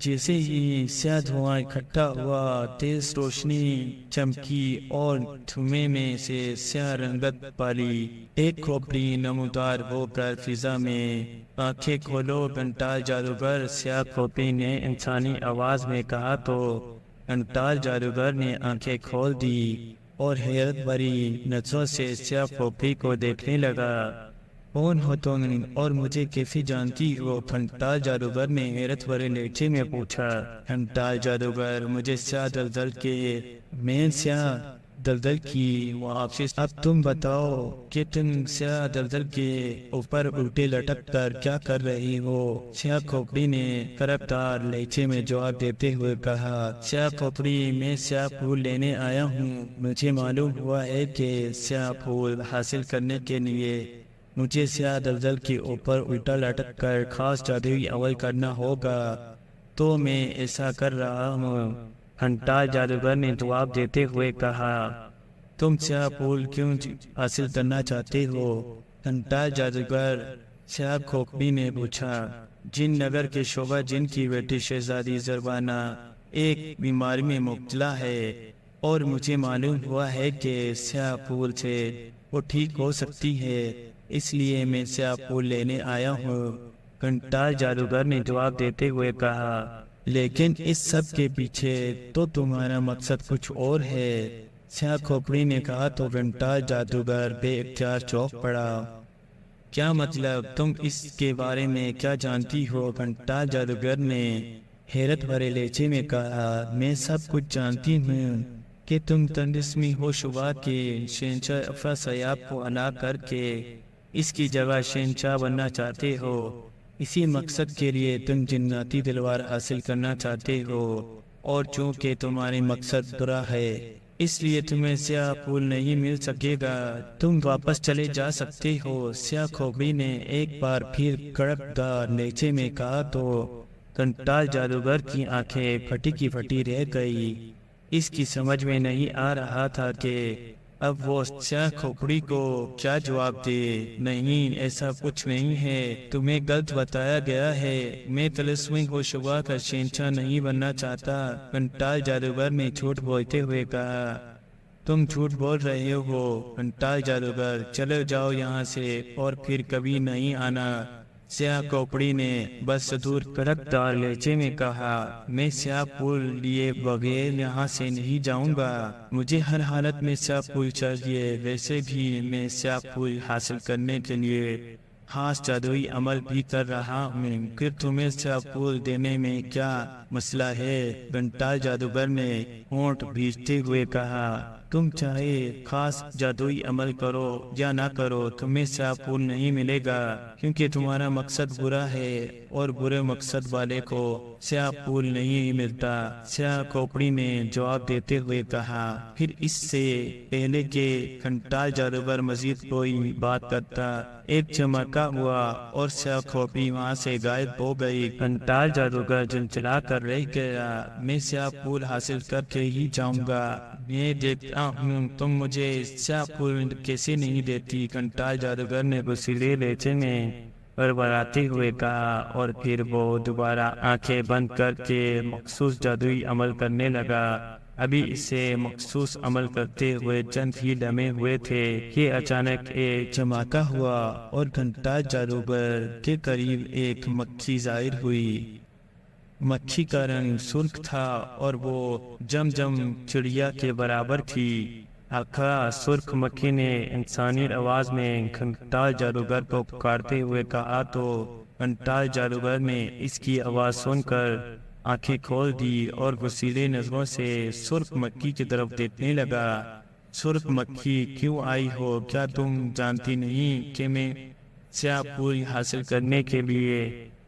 جیسے ہی سیاہ دھواں اکٹھا ہوا، تیز روشنی چمکی اور دھوئیں میں سے سیاہ رنگت پالی ایک کھوپڑی نمودار ہو کر فضا میں۔ آنکھیں کھولو گھنٹال جادوگر، سیاہ کھوپڑی نے انسانی آواز میں کہا تو گھنٹال جادوگر نے آنکھیں کھول دی اور حیرت بھری نظروں سے سیاہ کھوپڑی کو دیکھنے لگا۔ کون ہو تم اور مجھے کیسے جانتی ہو؟ گھنٹال جادوگر نے حیرت بھرے لہجے میں پوچھا۔ گھنٹال جادوگر، مجھے سیاہ دلدل کے میں سیاہ دلدل کی واپس۔ اب تم بتاؤ کہ تم سیاہ دلدل کے اوپر الٹے لٹک کر کیا کر رہی ہو؟ سیاہ کھوپڑی نے کرپدار لہجے میں جواب دیتے ہوئے کہا، سیاہ کھوپڑی، میں سیاہ پھول لینے آیا ہوں۔ مجھے معلوم ہوا ہے کہ سیاہ پھول حاصل کرنے کے لیے مجھے سیاہ دلدل کے اوپر الٹا لٹک کر خاص جادوئی عمل کرنا ہوگا، تو میں ایسا کر رہا ہوں۔ گھنٹال جادوگر نے جواب دیتے ہوئے کہا، تم سیاہ پھول کیوں حاصل کرنا چاہتے ہو؟ گھنٹال جادوگر، سیاہ کھوپڑی نے پوچھا۔ جن نگر کے شعبہ جن کی بیٹی شہزادی زربانہ ایک بیماری میں مبتلا ہے اور مجھے معلوم ہوا ہے کہ سیاہ پھول سے وہ ٹھیک ہو سکتی ہے، اس لیے میں سیاہ پھول لینے آیا ہوں۔ گھنٹال جادوگر نے جواب دیتے ہوئے کہا، لیکن اس سب کے پیچھے تو تمہارا مقصد کچھ اور ہے۔ سیاہ کھوپڑی نے کہا تو گھنٹال جادوگر بے اختیار چونک پڑا۔ کیا مطلب؟ تم اس کے بارے میں کیا جانتی ہو؟ گھنٹال جادوگر نے حیرت بھرے لہجے میں کہا، میں سب کچھ جانتی ہوں کہ تم طلسمی ہوشبا کے شہنشاہ افراسیاب کو ہلاک کر کے اس کی جگہ شہنشاہ بننا چاہتے ہو۔ اسی مقصد کے لیے تم جناتی تلوار حاصل کرنا چاہتے ہو، اور چونکہ تمہارے مقصد برا ہے اس لیے تمہیں سیاہ پھول نہیں مل سکے گا، تم واپس چلے جا سکتے ہو۔ سیاہ کھوپڑی نے ایک بار پھر کڑکدار لہجے میں کہا تو گھنٹال جادوگر کی آنکھیں پھٹی کی پھٹی رہ گئی۔ اس کی سمجھ میں نہیں آ رہا تھا کہ اب وہ سیاہ کھوپڑی کو کیا جواب دے۔ نہیں، ایسا کچھ نہیں ہے، تمہیں غلط بتایا گیا ہے، میں طلسمی ہوشبا کا شہنشاہ نہیں بننا چاہتا۔ گھنٹال جادوگر نے جھوٹ بولتے ہوئے کہا، تم جھوٹ بول رہے ہو گھنٹال جادوگر، چلے جاؤ یہاں سے اور پھر کبھی نہیں آنا۔ سیاہ کھوپڑی نے بس دور کڑکدار لہجے میں کہا، میں سیاہ پھول لیے بغیر یہاں سے نہیں جاؤں گا، مجھے ہر حالت میں سیاہ پھول چاہیے۔ ویسے بھی میں سیاہ پھول حاصل کرنے کے لیے خاص جادوئی عمل بھی کر رہا ہوں، پھر تمہیں سیاہ پھول دینے میں کیا مسئلہ ہے؟ گھنٹال جادوگر نے ہونٹ بھیجتے ہوئے کہا، تم چاہے خاص جادوئی عمل کرو یا نہ کرو، تمہیں سیاہ پھول نہیں ملے گا، کیونکہ تمہارا مقصد برا ہے اور برے مقصد والے کو سیاہ پھول نہیں ملتا۔ سیاہ کھوپڑی نے جواب دیتے ہوئے کہا۔ پھر اس سے پہلے کہ گھنٹال جادوگر مزید کوئی بات کرتا، ایک چمکا ہوا اور سیاہ کھوپڑی وہاں سے غائب ہو گئی۔ گھنٹال جادوگر جلجلا کر رہ گیا، میں سیاہ پھول حاصل کر کے ہی جاؤں گا، میں دیکھتا ہوں تم مجھے سیاہ پھول کیسے نہیں دیتی۔ گھنٹال جادوگر نے غصیلے لہجے میں بڑبڑاتے ہوئے کہا، اور پھر وہ دوبارہ آنکھیں بند کر کے مخصوص جادوئی عمل کرنے لگا۔ ابھی اسے مخصوص عمل کرتے ہوئے چند ہی لمحے ہوئے تھے کہ اچانک ایک چمکا ہوا اور گھنٹال جادوگر کے قریب ایک مکھی ظاہر ہوئی۔ مکھی کا رنگ سرخ تھا اور وہ جم چڑیا کے برابر تھی۔ آخا سرخ مکھی نے انسانی آواز میں گھنٹال جادوگر کو پکارتے ہوئے کہا تو گھنٹال جادوگر نے اس کی آواز سن کر آنکھیں کھول دی اور غصیلے نظروں سے سرخ مکھی کی طرف دیکھنے لگا۔ سرخ مکھی، کیوں آئی ہو؟ کیا تم جانتی نہیں کہ میں سیاہ پھول حاصل کرنے کے لیے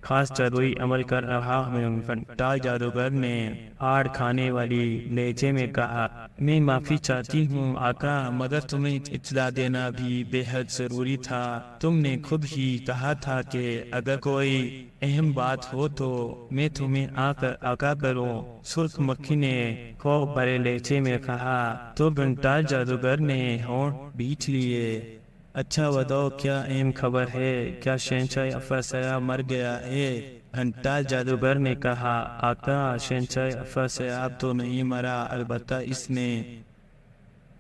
خاص ضروری عمل کر رہا ہوں۔ گھنٹال جادوگر نے آڑ کھانے والی لہجے میں کہا، میں معافی چاہتی ہوں آقا، مگر تمہیں اطلاع دینا بھی بے حد ضروری تھا۔ تم نے خود ہی کہا تھا کہ اگر کوئی اہم بات ہو تو میں تمہیں آ کر آگاہ کروں۔ سرخ مکھی نے خوف بھرے لہجے میں کہا تو گھنٹال جادوگر نے ہونٹ بیچ لیے۔ اچھا بتاؤ، کیا اہم خبر ہے؟ کیا شہنشاہ افراسیاب مر گیا ہے؟ گھنٹال جادوگر نے کہا، آقا، شہنشاہ افراسیاب تو نہیں مرا، البتہ اس نے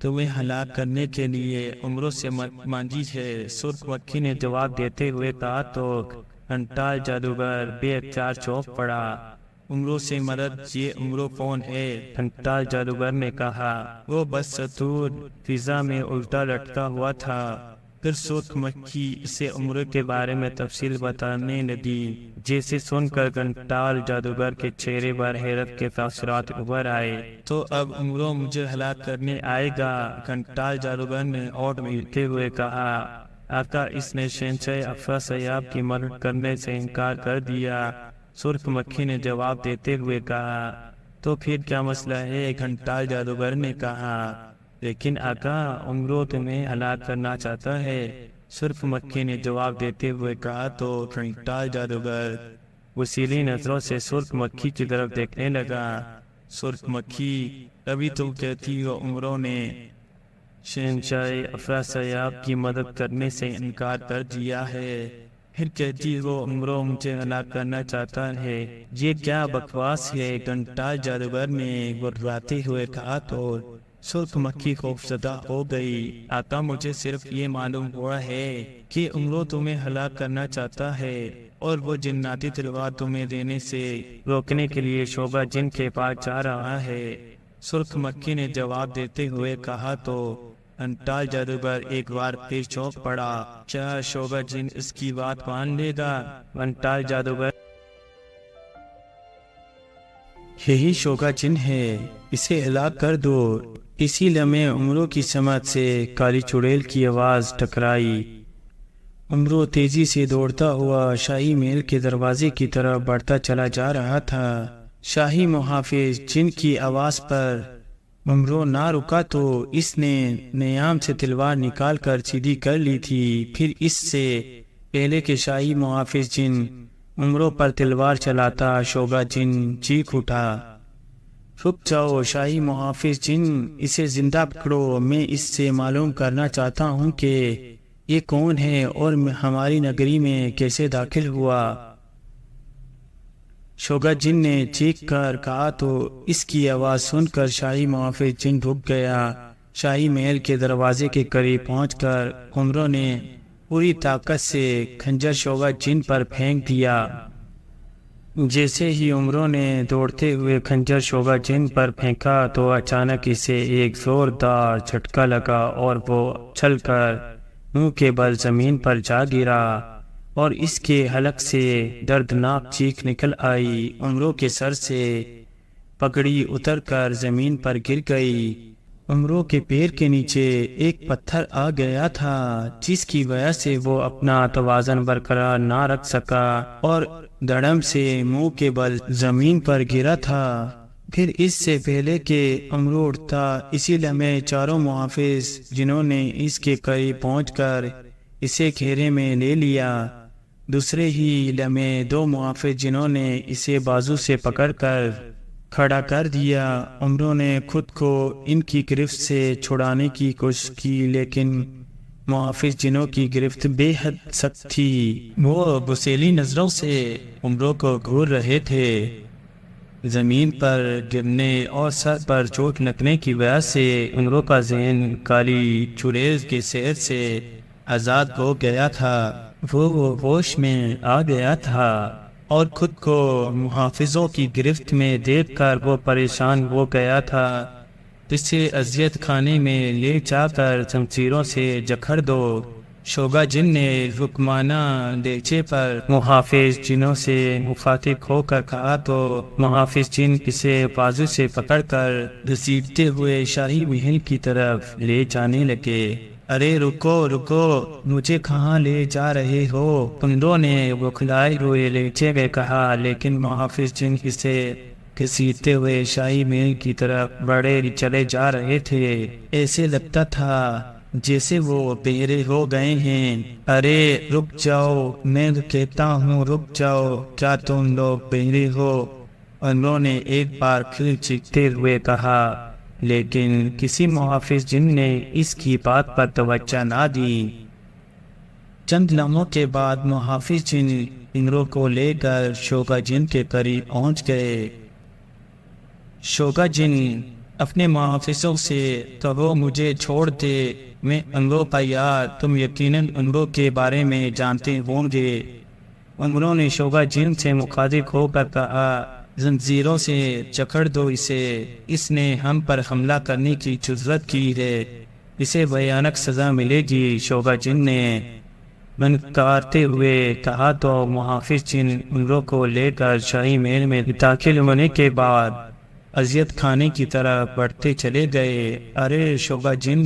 تمہیں ہلاک کرنے کے لیے عمروں سے مانگی ہے۔ سرخ مکھی نے جواب دیتے ہوئے کہا تو گھنٹال جادوگر بے اختیار چونک پڑا۔ عمروں سے مدد، یہ عمروں کون ہے؟ گھنٹال جادوگر نے کہا، وہ بس ستور فضا میں الٹا لٹکا ہوا تھا۔ پھر سرخ مکھی اسے عمروں کے بارے میں تفصیل بتانے لگی، جیسے سن کر گھنٹال جادوگر کے چہرے پر حیرت کے تاثرات ابھر آئے۔ تو اب عمروں مجھے ہلاک کرنے آئے گا؟ گھنٹال جادوگر نے ہونٹ ملتے ہوئے کہا، آقا، اس نے شہنشاہ افراسیاب کی مدد کرنے سے انکار کر دیا۔ سرخ مکھی نے جواب دیتے ہوئے کہا، تو پھر کیا مسئلہ ہے؟ گھنٹال جادوگر نے کہا، لیکن آقا، عمروں تمہیں ہلاک کرنا چاہتا ہے۔ سرخ مکھی نے جواب دیتے ہوئے کہا تو گھنٹال جادوگر وسیلی نظروں سے سرخ مکھی کی طرف دیکھنے لگا۔ سرخ مکھی، ابھی تم کہتی ہو عمروں نے شہنشاہ افراسیاب کی مدد کرنے سے انکار کر دیا ہے، پھر کہتی ہو عمروں مجھے ہلاک کرنا چاہتا ہے، یہ کیا بکواس ہے؟ گھنٹال جادوگر نے گڑگڑاتے ہوئے کہا تو سرخ مکھی خوفزدہ ہو گئی۔ آقا، مجھے صرف یہ معلوم ہوا ہے کہ عمروں تمہیں ہلاک کرنا چاہتا ہے اور وہ جناتی تلوار تمہیں دینے سے روکنے کے لیے شعبہ جن کے پاس جا رہا ہے۔ سرخ مکھی نے جواب دیتے ہوئے کہا تو گھنٹال جادوگر ایک بار پھر چونک پڑا، کیا شعبہ جن اس کی بات مان لے گا؟ گھنٹال جادوگر، یہی شعبہ جن ہے، اسے ہلاک کر دو۔ اسی لمحے عمروں کی سمت سے کالی چڑیل کی آواز ٹکرائی۔ عمروں تیزی سے دوڑتا ہوا شاہی محل کے دروازے کی طرف بڑھتا چلا جا رہا تھا۔ شاہی محافظ جن کی آواز پر عمروں نہ رکا تو اس نے نیام سے تلوار نکال کر سیدھی کر لی تھی۔ پھر اس سے پہلے کہ شاہی محافظ جن عمروں پر تلوار چلاتا، شعبہ جن چیخ اٹھا، رک جاؤ شاہی محافظ جن، اسے زندہ پکڑو، میں اس سے معلوم کرنا چاہتا ہوں کہ یہ کون ہے اور ہماری نگری میں کیسے داخل ہوا۔ شعبہ جن نے چیخ کر کہا تو اس کی آواز سن کر شاہی محافظ جن رک گیا۔ شاہی محل کے دروازے کے قریب پہنچ کر عمروں نے پوری طاقت سے خنجر شعبہ جن پر پھینک دیا۔ جیسے ہی عمروں نے دوڑتے ہوئے خنجر شعبہ جن پر پھینکا تو اچانک اسے ایک زوردار جھٹکا لگا اور وہ چھل کر منہ کے بل زمین پر جا گرا اور اس کے حلق سے دردناک چیخ نکل آئی۔ عمروں کے سر سے پگڑی اتر کر زمین پر گر گئی۔ عمروں کے پیر کے نیچے ایک پتھر آ گیا تھا جس کی وجہ سے وہ اپنا توازن برقرار نہ رکھ سکا اور دھڑم سے منہ کے بل زمین پر گرا تھا۔ پھر اس سے پہلے کہ عمروں اٹھتا، اسی لمحے چاروں محافظ جنہوں نے اس کے قریب پہنچ کر اسے گھیرے میں لے لیا۔ دوسرے ہی لمحے دو محافظ جنہوں نے اسے بازو سے پکڑ کر کھڑا کر دیا۔ عمروں نے خود کو ان کی گرفت سے چھڑانے کی کوشش کی، لیکن محافظ جنوں کی گرفت بے حد سخت تھی۔ وہ بسیلی نظروں سے عمروں کو گھور رہے تھے۔ زمین پر گرنے اور سر پر چوٹ لگنے کی وجہ سے عمروں کا ذہن کالی چڑیل کے سحر سے آزاد ہو گیا تھا۔ وہ ہوش میں آ گیا تھا اور خود کو محافظوں کی گرفت میں دیکھ کر وہ پریشان ہو گیا تھا۔ اسے اذیت خانے میں لے جا کر شمشیروں سے جکڑ دو۔ شعبہ جن نے حکمانہ لہجے پر محافظ جنوں سے مخاطب ہو کر کہا تو محافظ جن اسے بازو سے پکڑ کر گھسیٹتے ہوئے شاہی محل کی طرف لے جانے لگے۔ ارے رکو رکو، مجھے کہاں لے جا رہے ہو؟ عمروں نے بکھلائے ہوئے لہجے میں کہا، لیکن محافظ جن اسے گھسیٹتے ہوئے شاہی محل کی طرف بڑے چلے جا رہے تھے۔ ایسے لگتا تھا جیسے وہ بہرے ہو گئے ہیں۔ ارے رک جاؤ، میں کہتا ہوں رک جاؤ، کیا تم لوگ بہرے ہو؟ انہوں نے ایک بار پھر چیختے ہوئے کہا، لیکن کسی محافظ جن نے اس کی بات پر توجہ نہ دی۔ چند لمحوں کے بعد محافظ جن انگروں کو لے کر شوگا جن کے قریب پہنچ گئے۔ شوگا جن اپنے محافظوں سے کہو مجھے چھوڑ دے، میں انگروں کا یار، تم یقیناً انگروں کے بارے میں جانتے ہوں گے۔ انگروں نے شوگا جن سے مخاطب ہو کر کہا، زنجیروں سے جکڑ دو اسے، اس نے ہم پر حملہ کرنے کی جرأت کی ہے، اسے بھیانک سزا ملے گی۔ شوگا جن نے منکارتے ہوئے کہا تو محافظ جن انگروں کو لے کر شاہی محل میں داخل ہونے کے بعد اذیت کھانے کی طرف بڑھتے چلے گئے۔ ارے شوگا جن،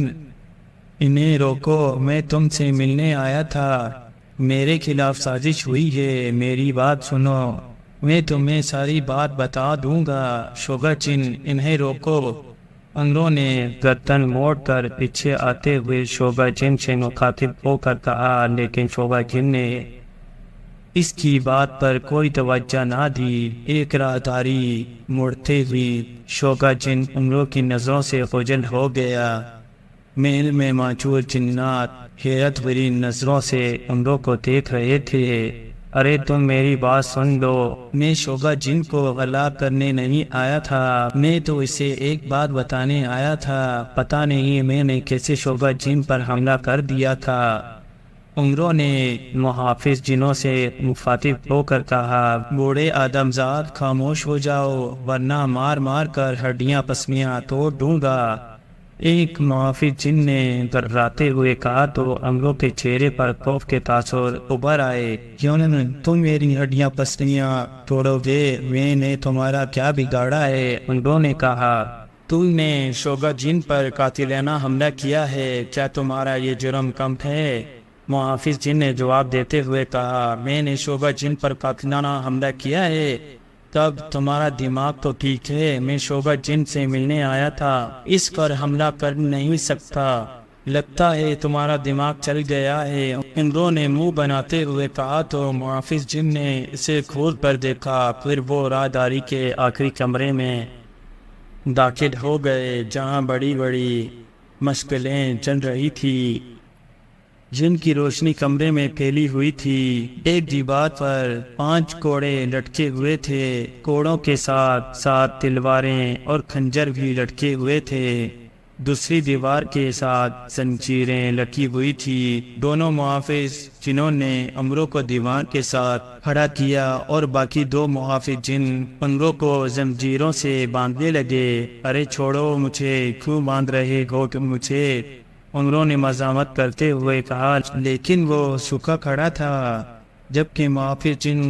انہیں روکو، میں تم سے ملنے آیا تھا، میرے خلاف سازش ہوئی ہے، میری بات سنو، میں تمہیں ساری بات بتا دوں گا۔ شوگا جن، انہیں روکو۔ انگروں نے گردن موڑ کر پیچھے آتے ہوئے شوگا جن سے مخاطب ہو کر کہا، لیکن شوگا جن نے اس کی بات پر کوئی توجہ نہ دی۔ ایک راہداری مڑتے ہوئی شوگا جن انگروں کی نظروں سے اوجھل ہو گیا۔ محل میں موجود جنات حیرت بھری نظروں سے انگروں کو دیکھ رہے تھے۔ ارے تم میری بات سن لو، میں شوگا جن کو ہلاک کرنے نہیں آیا تھا، میں تو اسے ایک بات بتانے آیا تھا، پتہ نہیں میں نے کیسے شوگا جن پر حملہ کر دیا تھا۔ انگروں نے محافظ جنوں سے مخاطب ہو کر کہا، بوڑھے آدمزاد خاموش ہو جاؤ، ورنہ مار مار کر ہڈیاں پسلیاں توڑ دوں گا۔ ایک محافظ جن نے گھبراتے ہوئے کہا تو انگروں کے چہرے پر خوف کے تاثر ابھر آئے۔ کیوں نہ تم میری ہڈیاں پسلیاں توڑو گے؟ میں نے تمہارا کیا بگاڑا ہے؟ انگروں نے کہا، تم نے شوگا جن پر قاتلانہ حملہ کیا ہے، کیا تمہارا یہ جرم کم ہے؟ محافظ جن نے جواب دیتے ہوئے کہا، میں نے شوگا جن پر قاتلانہ حملہ کیا ہے؟ تب تمہارا دماغ تو ٹھیک ہے، میں شوگا جن سے ملنے آیا تھا، اس پر حملہ کر نہیں سکتا، لگتا ہے تمہارا دماغ چل گیا ہے۔ انگروں نے منہ بناتے ہوئے کہا تو محافظ جن نے اسے کھول کر دیکھا، پھر وہ راہداری کے آخری کمرے میں داخل ہو گئے جہاں بڑی بڑی مشغلیں چل رہی تھی، جن کی روشنی کمرے میں پھیلی ہوئی تھی۔ ایک دیوار پر 5 کوڑے لٹکے ہوئے تھے، کوڑوں کے ساتھ ساتھ تلواریں اور خنجر بھی لٹکے ہوئے تھے۔ دوسری دیوار کے ساتھ زنجیریں لٹکی ہوئی تھی۔ دونوں محافظ جنوں نے انگروں کو دیوار کے ساتھ کھڑا کیا اور باقی 2 محافظ جن انگروں کو زنجیروں سے باندھنے لگے۔ ارے چھوڑو مجھے، کیوں باندھ رہے ہو تم مجھے؟ انگروں نے مزاحمت کرتے ہوئے کہا، لیکن وہ سوکھا کھڑا تھا، جبکہ محافظ جن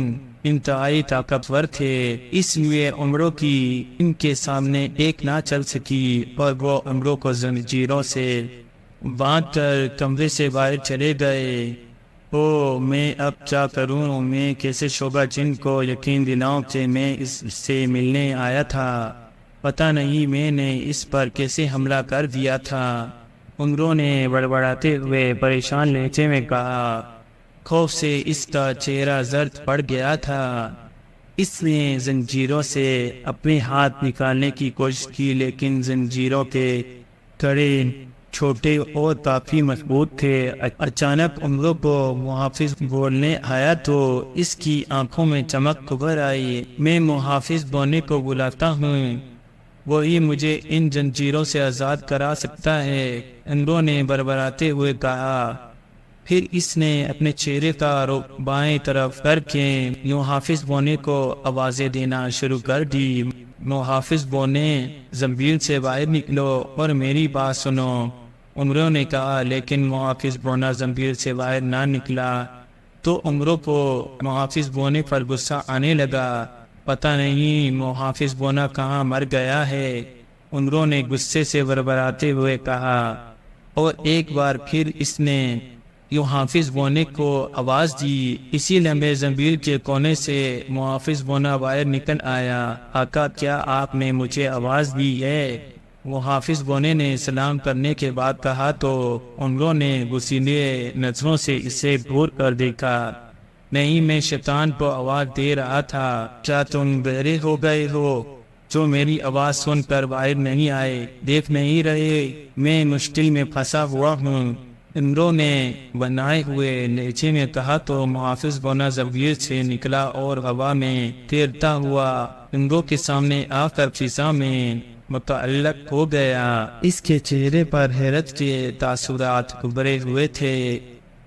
انتہائی طاقتور تھے، اس لیے انگروں کی ان کے سامنے ایک نہ چل سکی اور وہ انگروں کو زنجیروں سے باندھ کر کمرے سے باہر چلے گئے۔ او میں اب کیا کروں؟ میں کیسے شوگا جن کو یقین دلاؤں کہ میں اس سے ملنے آیا تھا؟ پتہ نہیں میں نے اس پر کیسے حملہ کر دیا تھا۔ انگروں نے بڑبڑاتے ہوئے پریشان لہجے میں کہا۔ خوف سے اس کا چہرہ زرد پڑ گیا تھا۔ اس نے زنجیروں سے اپنے ہاتھ نکالنے کی کوشش کی، لیکن زنجیروں کے کڑے چھوٹے اور کافی مضبوط تھے۔ اچانک انگروں کو محافظ بولنے آیا تو اس کی آنکھوں میں چمک ابھر آئی۔ میں محافظ بونے کو بلاتا ہوں، وہی مجھے ان زنجیروں سے آزاد کرا سکتا ہے، انگروں نے بربراتے ہوئے کہا۔ پھر اس نے اپنے چہرے کا رخ بائیں طرف کر کے محافظ بونے کو آوازیں دینا شروع کر دی۔ محافظ بونے، زنبیل سے باہر نکلو اور میری بات سنو، انگروں نے کہا، لیکن محافظ بونا زنبیل سے باہر نہ نکلا تو انگروں کو محافظ بونے پر غصہ آنے لگا۔ پتہ نہیں محافظ بونا کہاں مر گیا ہے، انگروں نے غصے سے بربراتے ہوئے کہا۔ اور ایک بار پھر اس نے یوں حافظ بونے کو آواز دی۔ اسی لمحے زنبیل کے کونے سے محافظ بونا باہر نکل آیا۔ آقا کیا آپ نے مجھے آواز دی ہے؟ وہ حافظ بونے نے سلام کرنے کے بعد کہا تو انہوں نے غصیلے نظروں سے اسے گور کر دیکھا۔ نہیں، میں شیطان کو آواز دے رہا تھا۔ کیا تم بہرے ہو گئے ہو جو میری آواز سن کر باہر نہیں آئے؟ دیکھ نہیں رہے میں مشکل میں پھنسا ہوا ہوں؟ انہوں نے بنائے ہوئے لہجے میں کہا تو محافظ بونا زنبیل سے نکلا اور ہوا میں تیرتا ہوا انہوں کے سامنے آ کر فضا میں متعلق ہو گیا۔ اس کے چہرے پر حیرت کے تاثرات ابھرے ہوئے تھے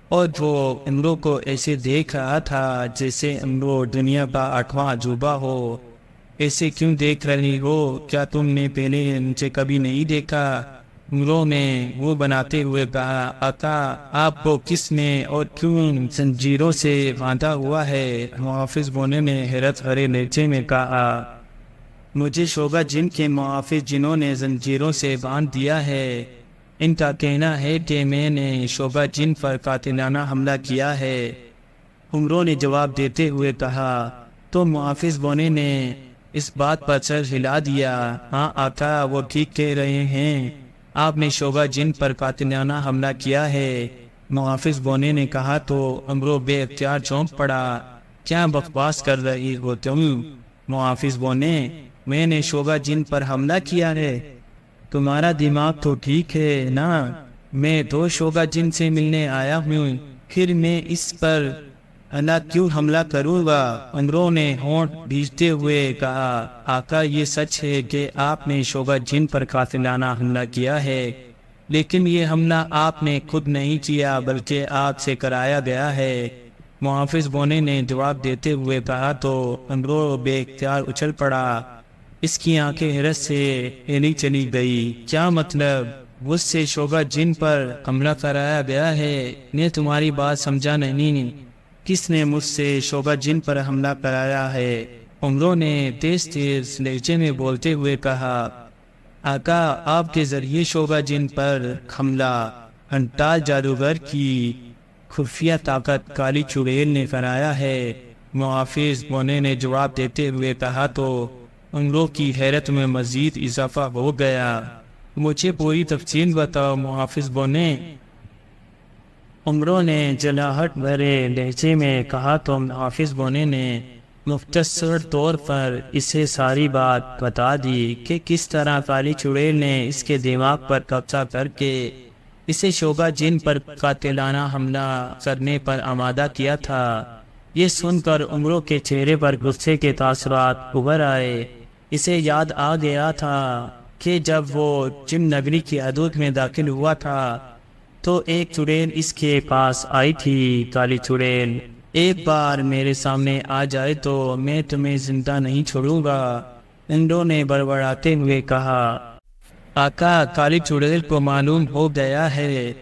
اور وہ انہوں کو ایسے دیکھ رہا تھا جیسے انہوں دنیا کا 8واں عجوبہ ہو۔ ایسے کیوں دیکھ رہی ہو؟ کیا تم نے پہلے مجھے کبھی نہیں دیکھا؟ انہوں نے وہ بناتے ہوئے کہا، آقا آپ کو کس نے اور کیوں زنجیروں سے باندھا ہوا ہے؟ محافظ بونے نے حیرت بھرے لہجے میں کہا، مجھے شعبہ جن کے محافظ جنہوں نے زنجیروں سے باندھ دیا ہے، ان کا کہنا ہے کہ میں نے شعبہ جن پر قاتلانہ حملہ کیا ہے۔ انہوں نے جواب دیتے ہوئے کہا تو محافظ بونے نے اس بات پر سر ہلا دیا، ہاں آقا وہ ٹھیک کہہ رہے ہیں، آپ نے شعبہ جن پر قاتلانہ حملہ کیا ہے۔ محافظ بونے نے کہا تو امرو بے اختیار چونک پڑا، کیا بکواس کر رہی ہو تم؟ محافظ بونے، میں نے شعبہ جن پر حملہ کیا ہے؟ تمہارا دماغ تو ٹھیک ہے نا؟ میں تو شعبہ جن سے ملنے آیا ہوں، پھر میں اس پر اللہ کیوں حملہ کروں گا؟ انہوں نے ہونٹ بھیجتے ہوئے کہا، آقا یہ سچ ہے کہ آپ نے شعبہ جن پر قاتلانہ حملہ کیا ہے، لیکن یہ حملہ آپ نے خود نہیں کیا بلکہ آپ سے کرایا گیا ہے۔ محافظ بونے نے جواب دیتے ہوئے کہا تو انہوں بے اختیار اچھل پڑا۔ اس کی آنکھیں حیرت سے ہلی چلی گئی۔ کیا مطلب؟ مجھ سے شعبہ جن پر حملہ کرایا گیا ہے؟ میں تمہاری بات سمجھا نہیں، کس نے مجھ سے شعبہ جن پر حملہ کرایا ہے؟ انہوں نے تیز تیز لہجے میں بولتے ہوئے کہا، آقا آپ کے ذریعے شعبہ جن پر حملہ انٹال جادوگر کی خفیہ طاقت کالی چڑیل نے کرایا ہے۔ محافظ بونے نے جواب دیتے ہوئے کہا تو ان لوگ کی حیرت میں مزید اضافہ ہو گیا۔ مجھے پوری تفصیل بتاؤ محافظ بونے۔ انہوں نے جلاہٹ بھرے لہجے میں کہا تو محافظ بونے نے مختصر طور پر اسے ساری بات بتا دی کہ کس طرح کالی چڑیل نے اس کے دماغ پر قبضہ کر کے اسے شعبہ جن پر قاتلانہ حملہ کرنے پر آمادہ کیا تھا۔ یہ سن کر عمروں کے چہرے پر غصے کے تاثرات ابھر آئے۔ اسے یاد آ گیا تھا کہ جب وہ جن نگری کی حدود میں داخل ہوا تھا تو ایک چڑیل اس کے پاس آئی تھی۔ کالی چڑیل، ایک بار میرے سامنے آ جائے تو میں تمہیں زندہ نہیں چھوڑوں گا، انہوں نے بڑبڑاتے ہوئے کہا۔ آقا کالی چڑیل کو معلوم ہو گیا ہے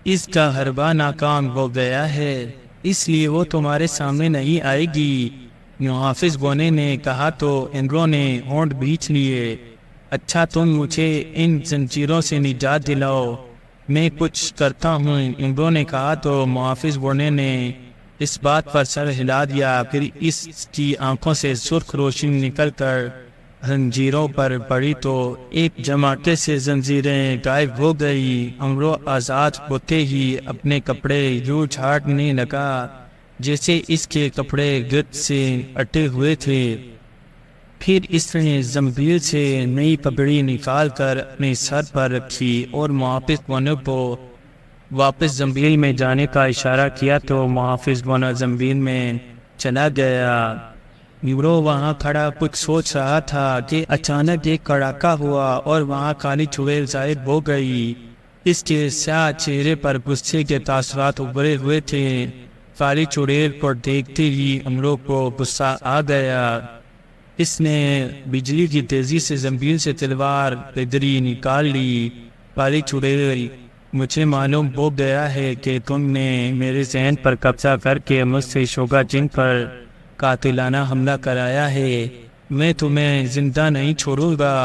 اس کا حربہ ناکام ہو گیا ہے، اس لیے وہ تمہارے سامنے نہیں آئے گی۔ محافظ بونے نے کہا تو انہوں نے ہونٹ بھیج لیے۔ اچھا تم مجھے ان زنجیروں سے نجات دلاؤ، میں کچھ کرتا ہوں، انہوں نے کہا تو محافظ بونے نے اس بات پر سر ہلا دیا۔ پھر اس کی آنکھوں سے سرخ روشنی نکل کر زنجیروں پر پڑی تو ایک جماعتے سے زنجیریں غائب ہو گئی۔ امرو آزاد ہوتے ہی اپنے کپڑے یوں جھاڑنے لگا جیسے اس کے کپڑے گرد سے اٹے ہوئے تھے۔ پھر اس نے زنبیل سے نئی پگڑی نکال کر اپنے سر پر رکھی اور محافظ بونے کو واپس زنبیل میں جانے کا اشارہ کیا تو محافظ بونا زنبیل میں چلا گیا۔ نیورو وہاں کھڑا کچھ سوچ رہا تھا کہ اچانک ایک کڑاکا ہوا اور وہاں کالی چڑیل ظاہر ہو گئی۔ اس کے سیاہ چہرے پر غصے کے تاثرات ابھرے ہوئے تھے۔ کالی چڑیل کو دیکھتے ہی امرو کو غصہ آ گیا۔ اس نے بجلی کی تیزی سے زنبیل سے تلوار قدری نکال لی۔ کالی چڑیل، مجھے معلوم ہو گیا ہے کہ تم نے میرے ذہن پر قبضہ کر کے مجھ سے شعبہ جن پر قاتلانہ حملہ کرایا ہے، میں تمہیں زندہ نہیں چھوڑوں گا۔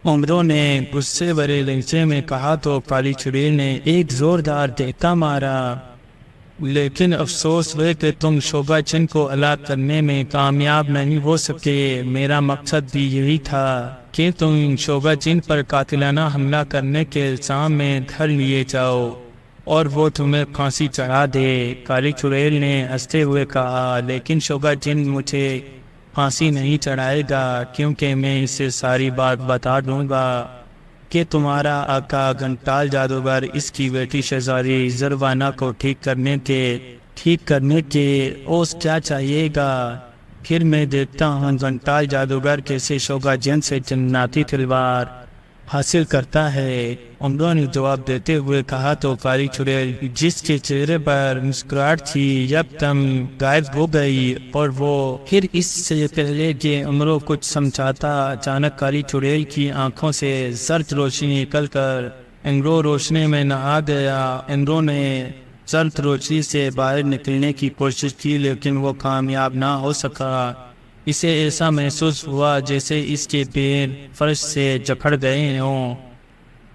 عمروں نے غصے بھرے لہجے میں کہا تو کالی چڑیل نے ایک زوردار دھکا مارا، لیکن افسوس ہے کہ تم شعبہ جن کو ہلاک کرنے میں کامیاب نہیں ہو سکے۔ میرا مقصد بھی یہی تھا کہ تم شعبہ جن پر قاتلانہ حملہ کرنے کے الزام میں گھر لیے جاؤ اور وہ تمہیں پھانسی چڑھا دے۔ کالی چڑیل نے ہنستے ہوئے کہا، لیکن شعبہ جن مجھے پھانسی نہیں چڑھائے گا، کیونکہ میں اسے ساری بات بتا دوں گا کہ تمہارا آقا گھنٹال جادوگر اس کی بیٹی شہزادی زربانہ کو ٹھیک کرنے کے اوس کیا چاہیے گا۔ پھر میں دیکھتا ہوں گھنٹال جادوگر کیسے شعبہ جن سے جناتی تلوار حاصل کرتا ہے۔ عمروں نے جواب دیتے ہوئے کہا تو کالی چڑیل جس کے چہرے پر مسکراہٹ تھی یکدم غائب ہو گئی، اور وہ پھر اس سے پہلے کہ عمروں کچھ سمجھاتا اچانک کالی چڑیل کی آنکھوں سے زرد روشنی نکل کر عمروں روشنی میں نہا گیا۔ عمروں نے زرد روشنی سے باہر نکلنے کی کوشش کی لیکن وہ کامیاب نہ ہو سکا۔ اسے ایسا محسوس ہوا جیسے اس کے پیر فرش سے جکڑ گئے ہوں۔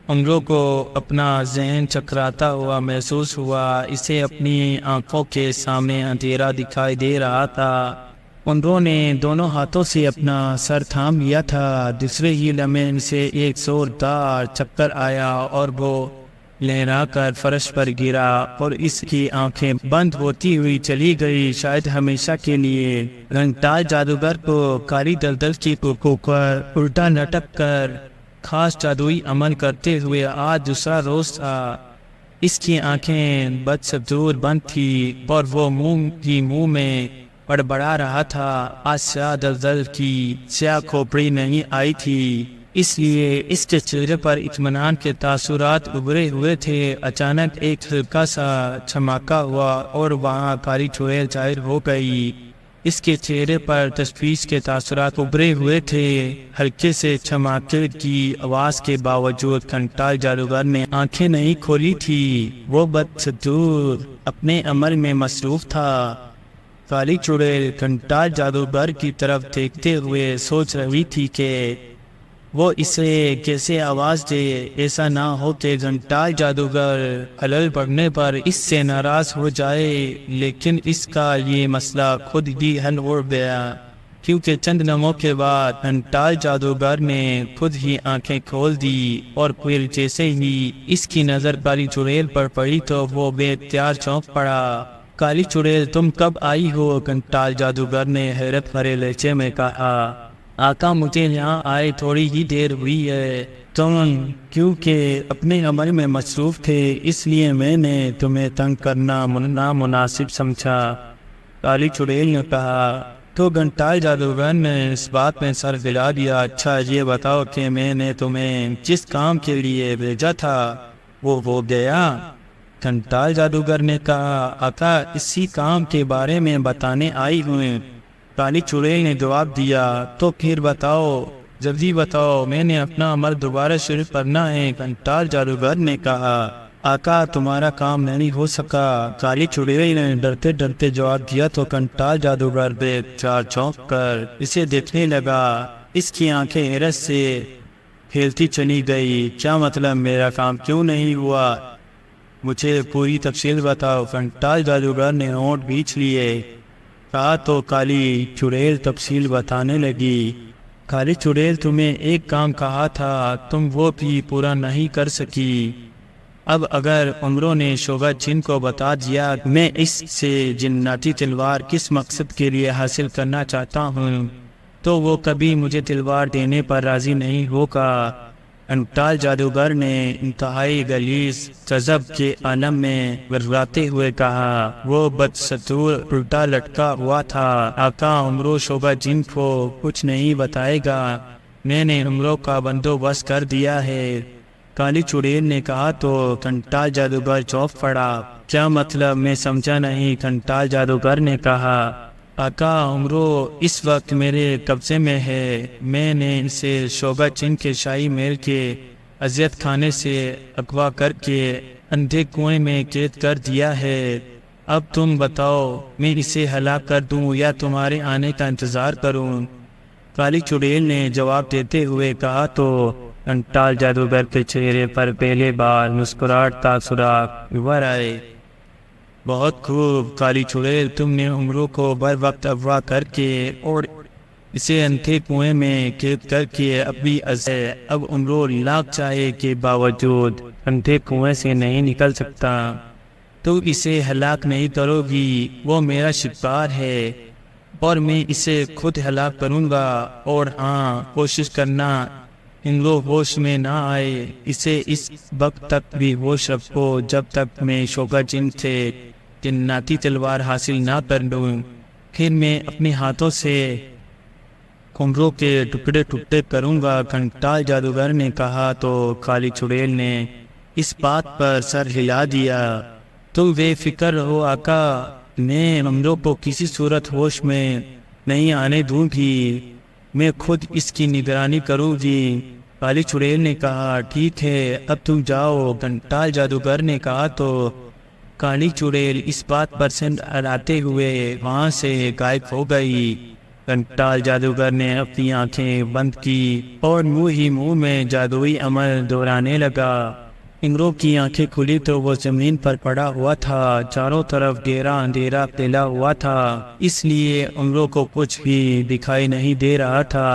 عمروں کو اپنا ذہن چکراتا ہوا محسوس ہوا، اسے اپنی آنکھوں کے سامنے اندھیرا دکھائی دے رہا تھا۔ عمروں نے دونوں ہاتھوں سے اپنا سر تھام لیا تھا، دوسرے ہی لمحے ان سے ایک زوردار چکر آیا اور وہ لہرا کر فرش پر گرا اور اس کی آنکھیں بند ہوتی ہوئی چلی گئی، شاید ہمیشہ کے لیے۔ گھنٹال جادوگر کو کالی دلدل کی کوکو پر الٹا لٹک کر خاص جادوئی عمل کرتے ہوئے آج دوسرا روز تھا۔ اس کی آنکھیں بدستور بند تھی اور وہ منہ میں بڑبڑا رہا تھا۔ آج سیاہ دلدل کی سیاہ کھوپڑی نہیں آئی تھی، اس لیے اس کے چہرے پر اطمینان کے تاثرات ابھرے ہوئے تھے۔ اچانک ایک ہلکا سا چمکا ہوا اور وہاں کالی چڑیل ظاہر ہو گئی۔ اس کے چہرے پر تشویش کے تاثرات ابھرے ہوئے تھے۔ ہلکے سے چمکے کی آواز کے باوجود گھنٹال جادوگر نے آنکھیں نہیں کھولی تھی، وہ بدستور اپنے عمل میں مصروف تھا۔ کالی چڑیل گھنٹال جادوگر کی طرف دیکھتے ہوئے سوچ رہی تھی کہ وہ اسے کیسے آواز دے، ایسا نہ ہو کہ گھنٹال جادوگر خلل پڑنے پر اس سے ناراض ہو جائے۔ لیکن اس کا یہ مسئلہ خود ہی حل ہو گیا، کیونکہ چند لمحوں کے بعد گھنٹال جادوگر نے خود ہی آنکھیں کھول دی اور پھر جیسے ہی اس کی نظر کالی چڑیل پر پڑی تو وہ بے اختیار چونک پڑا۔ کالی چڑیل تم کب آئی ہو؟ گھنٹال جادوگر نے حیرت بھرے لہجے میں کہا۔ آقا مجھے یہاں آئے تھوڑی ہی دیر ہوئی ہے، تم کیونکہ اپنے عمل میں مصروف تھے اس لیے میں نے تمہیں تنگ کرنا نامناسب سمجھا، کالی چڑیل نے کہا۔ تو گھنٹال جادوگر نے اس بات میں سر ہلا دیا۔ اچھا یہ بتاؤ کہ میں نے تمہیں جس کام کے لیے بھیجا تھا وہ ہو گیا؟ گھنٹال جادوگر نے کہا، آقا اسی کام کے بارے میں بتانے آئی ہوں، کالی چڑیل نے جواب دیا۔ تو پھر بتاؤ، جلدی بتاؤ، میں نے اپنا عمل دوبارہ شروع کرنا ہے، گھنٹال جادوگر نے کہا۔ آقا تمہارا کام نہیں ہو سکا، کالی چڑیل نے ڈرتے ڈرتے جواب دیا تو گھنٹال جادوگر بے اختیار چونک کر اسے دیکھنے لگا۔ اس کی آنکھیں حیرت سے پھیلتی چلی گئی۔ کیا مطلب میرا کام کیوں نہیں ہوا؟ مجھے پوری تفصیل بتاؤ، گھنٹال جادوگر نے ہونٹ بھینچ لیے۔ کہا تو کالی چڑیل تفصیل بتانے لگی۔ کالی چڑیل تمہیں ایک کام کہا تھا، تم وہ بھی پورا نہیں کر سکی۔ اب اگر عمروں نے شعبہ جن کو بتا دیا میں اس سے جناتی تلوار کس مقصد کے لیے حاصل کرنا چاہتا ہوں تو وہ کبھی مجھے تلوار دینے پر راضی نہیں ہوگا۔ گھنٹال جادوگر نے انتہائی غلیظ غضب کے عالم میں ورواتے ہوئے کہا۔ وہ بدستور الٹا لٹکا ہوا تھا۔ آقا عمروں شعبہ جن کو کچھ نہیں بتائے گا، میں نے عمروں کا بندوبست کر دیا ہے، کالی چڑیل نے کہا تو گھنٹال جادوگر چونک پڑا۔ کیا مطلب؟ میں سمجھا نہیں، گھنٹال جادوگر نے کہا۔ آقا عمروں اس وقت میرے قبضے میں ہے، میں نے اسے شعبہ جن کے شاہی محل کے اذیت خانے سے اغوا کر کے اندھے کنویں میں قید کر دیا ہے۔ اب تم بتاؤ میں اسے ہلاک کر دوں یا تمہارے آنے کا انتظار کروں؟ کالی چڑیل نے جواب دیتے ہوئے کہا تو گھنٹال جادوگر کے چہرے پر پہلے بار مسکراہٹ تاثرات ابھر آئے۔ بہت خوب کالی چڑیل، تم نے امرو کو بر وقت اغوا کر کے اور اسے انتھے کنویں میں قید کر کے اپنی اب امرو لاکھ چاہے کے باوجود انتھے کنویں سے نہیں نکل سکتا۔ تو اسے ہلاک نہیں کرو گی، وہ میرا شکار ہے اور میں اسے خود ہلاک کروں گا۔ اور ہاں، کوشش کرنا امرو ہوش میں نہ آئے، اسے اس وقت تک بھی ہوش رکھو جب تک میں شوگا جن سے جناتی تلوار حاصل نہ کر لوں، پھر میں اپنے ہاتھوں سے امرو کے ٹکڑے ٹکڑے کروں گا۔ گھنٹال جادوگر نے کہا تو کالی چڑیل نے اس بات پر سر ہلا دیا۔ تم بے فکر رہو آقا، میں امرو کو کسی صورت ہوش میں نہیں آنے دوں گی، میں خود اس کی نگرانی کروں گی۔ کالی چڑیل نے کہا ٹھیک ہے، اب تم جاؤ۔ گھنٹال جادوگر نے کہا تو کالی چڑیل اس بات پر سر ہلاتے ہوئے وہاں سے غائب ہو گئی۔ گھنٹال جادوگر نے اپنی آنکھیں بند کی اور منہ ہی منہ میں جادوئی عمل دہرانے لگا۔ امرو کی آنکھیں کھلی تو وہ زمین پر پڑا ہوا تھا، چاروں طرف گہرا اندھیرا پھیلا ہوا تھا، اس لیے امرو کو کچھ بھی دکھائی نہیں دے رہا تھا۔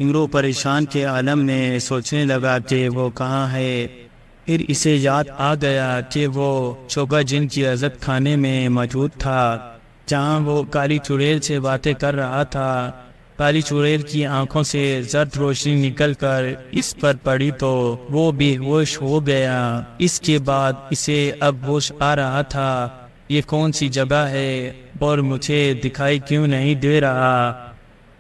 امرو پریشان کے عالم میں سوچنے لگا کہ وہ کہاں ہے۔ پھر اسے یاد آ گیا کہ وہ شوگا جن کی عزت خانے میں موجود تھا، جہاں وہ کالی چڑیل سے باتیں کر رہا تھا۔ کالی چڑیل کی آنکھوں سے زرد روشنی نکل کر اس پر پڑی تو وہ بے ہوش ہو گیا۔ اس کے بعد اسے اب ہوش آ رہا تھا، یہ کون سی جگہ ہے اور مجھے دکھائی کیوں نہیں دے رہا؟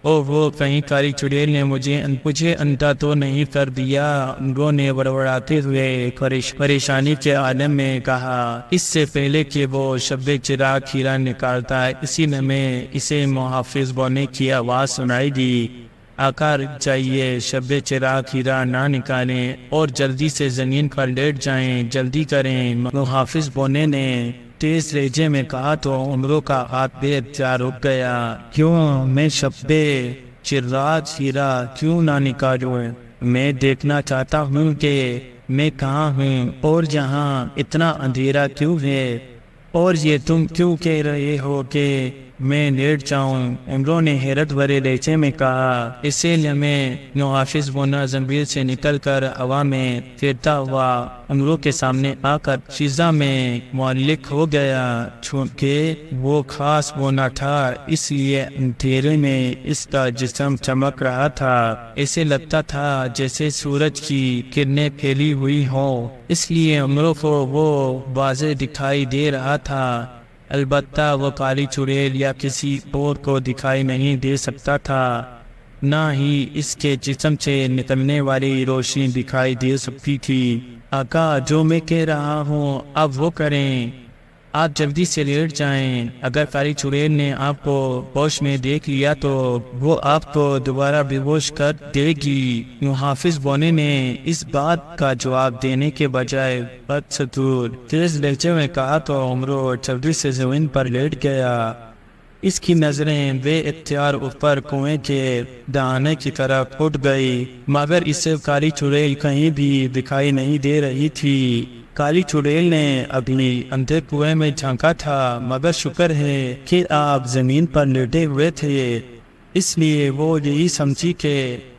وہ کہیں کالی چڑیل نے مجھے اندھا تو نہیں کر دیا؟ امرو نے بڑبڑاتے ہوئے پریشانی کے عالم میں کہا۔ اس سے پہلے کہ وہ شب چراغ ہیرا نکالتا، اسی میں اسے محافظ بونے کی آواز سنائی دی۔ آقا رک جائیے، شب چراغ ہیرا نہ نکالیں اور جلدی سے زمین پر لیٹ جائیں، جلدی کریں۔ محافظ بونے نے تیز لہجے میں کہا تو امرو کا ہاتھ بے اختیار رک گیا۔ کیوں میں شب چراغ ہیرا کیوں نہ نکالوں؟ میں دیکھنا چاہتا ہوں کہ میں کہاں ہوں اور یہاں اتنا اندھیرا کیوں ہے، اور یہ تم کیوں کہہ رہے ہو کہ میں لیٹ جاؤں؟ امرو نے حیرت بھرے لہجے میں کہا۔ اسی لمحے محافظ بونا زنبیل سے نکل کر ہوا میں پھرتا ہوا امرو کے سامنے آ کر فضا میں معلق ہو گیا۔ چونکہ وہ خاص بونا تھا، اس لیے اندھیرے میں اس کا جسم چمک رہا تھا، ایسے لگتا تھا جیسے سورج کی کرنیں پھیلی ہوئی ہوں، اس لیے امرو کو وہ واضح دکھائی دے رہا تھا۔ البتہ وہ کالی چڑیل یا کسی اور کو دکھائی نہیں دے سکتا تھا، نہ ہی اس کے جسم سے نکلنے والی روشنی دکھائی دے سکتی تھی۔ آقا، جو میں کہہ رہا ہوں اب وہ کریں، آپ جلدی سے لیٹ جائیں۔ اگر کالی چڑیل نے آپ کو ہوش میں دیکھ لیا تو وہ آپ کو دوبارہ بے ہوش کر دے گی۔ محافظ بونے نے اس بات کا جواب دینے کے بجائے بدستور تیز لہجے میں کہا تو امرو جلدی سے زمین پر لیٹ گیا۔ اس کی نظریں بے اختیار اوپر کنویں کے دہانے کی طرف اٹھ گئی، مگر اسے کالی چڑیل کہیں بھی دکھائی نہیں دے رہی تھی۔ کالی چڑیل نے اپنی اندھے کنویں میں جھانکا تھا، مگر شکر ہے کہ آپ زمین پر لیٹے ہوئے تھے، اس لیے وہ یہی سمجھی کہ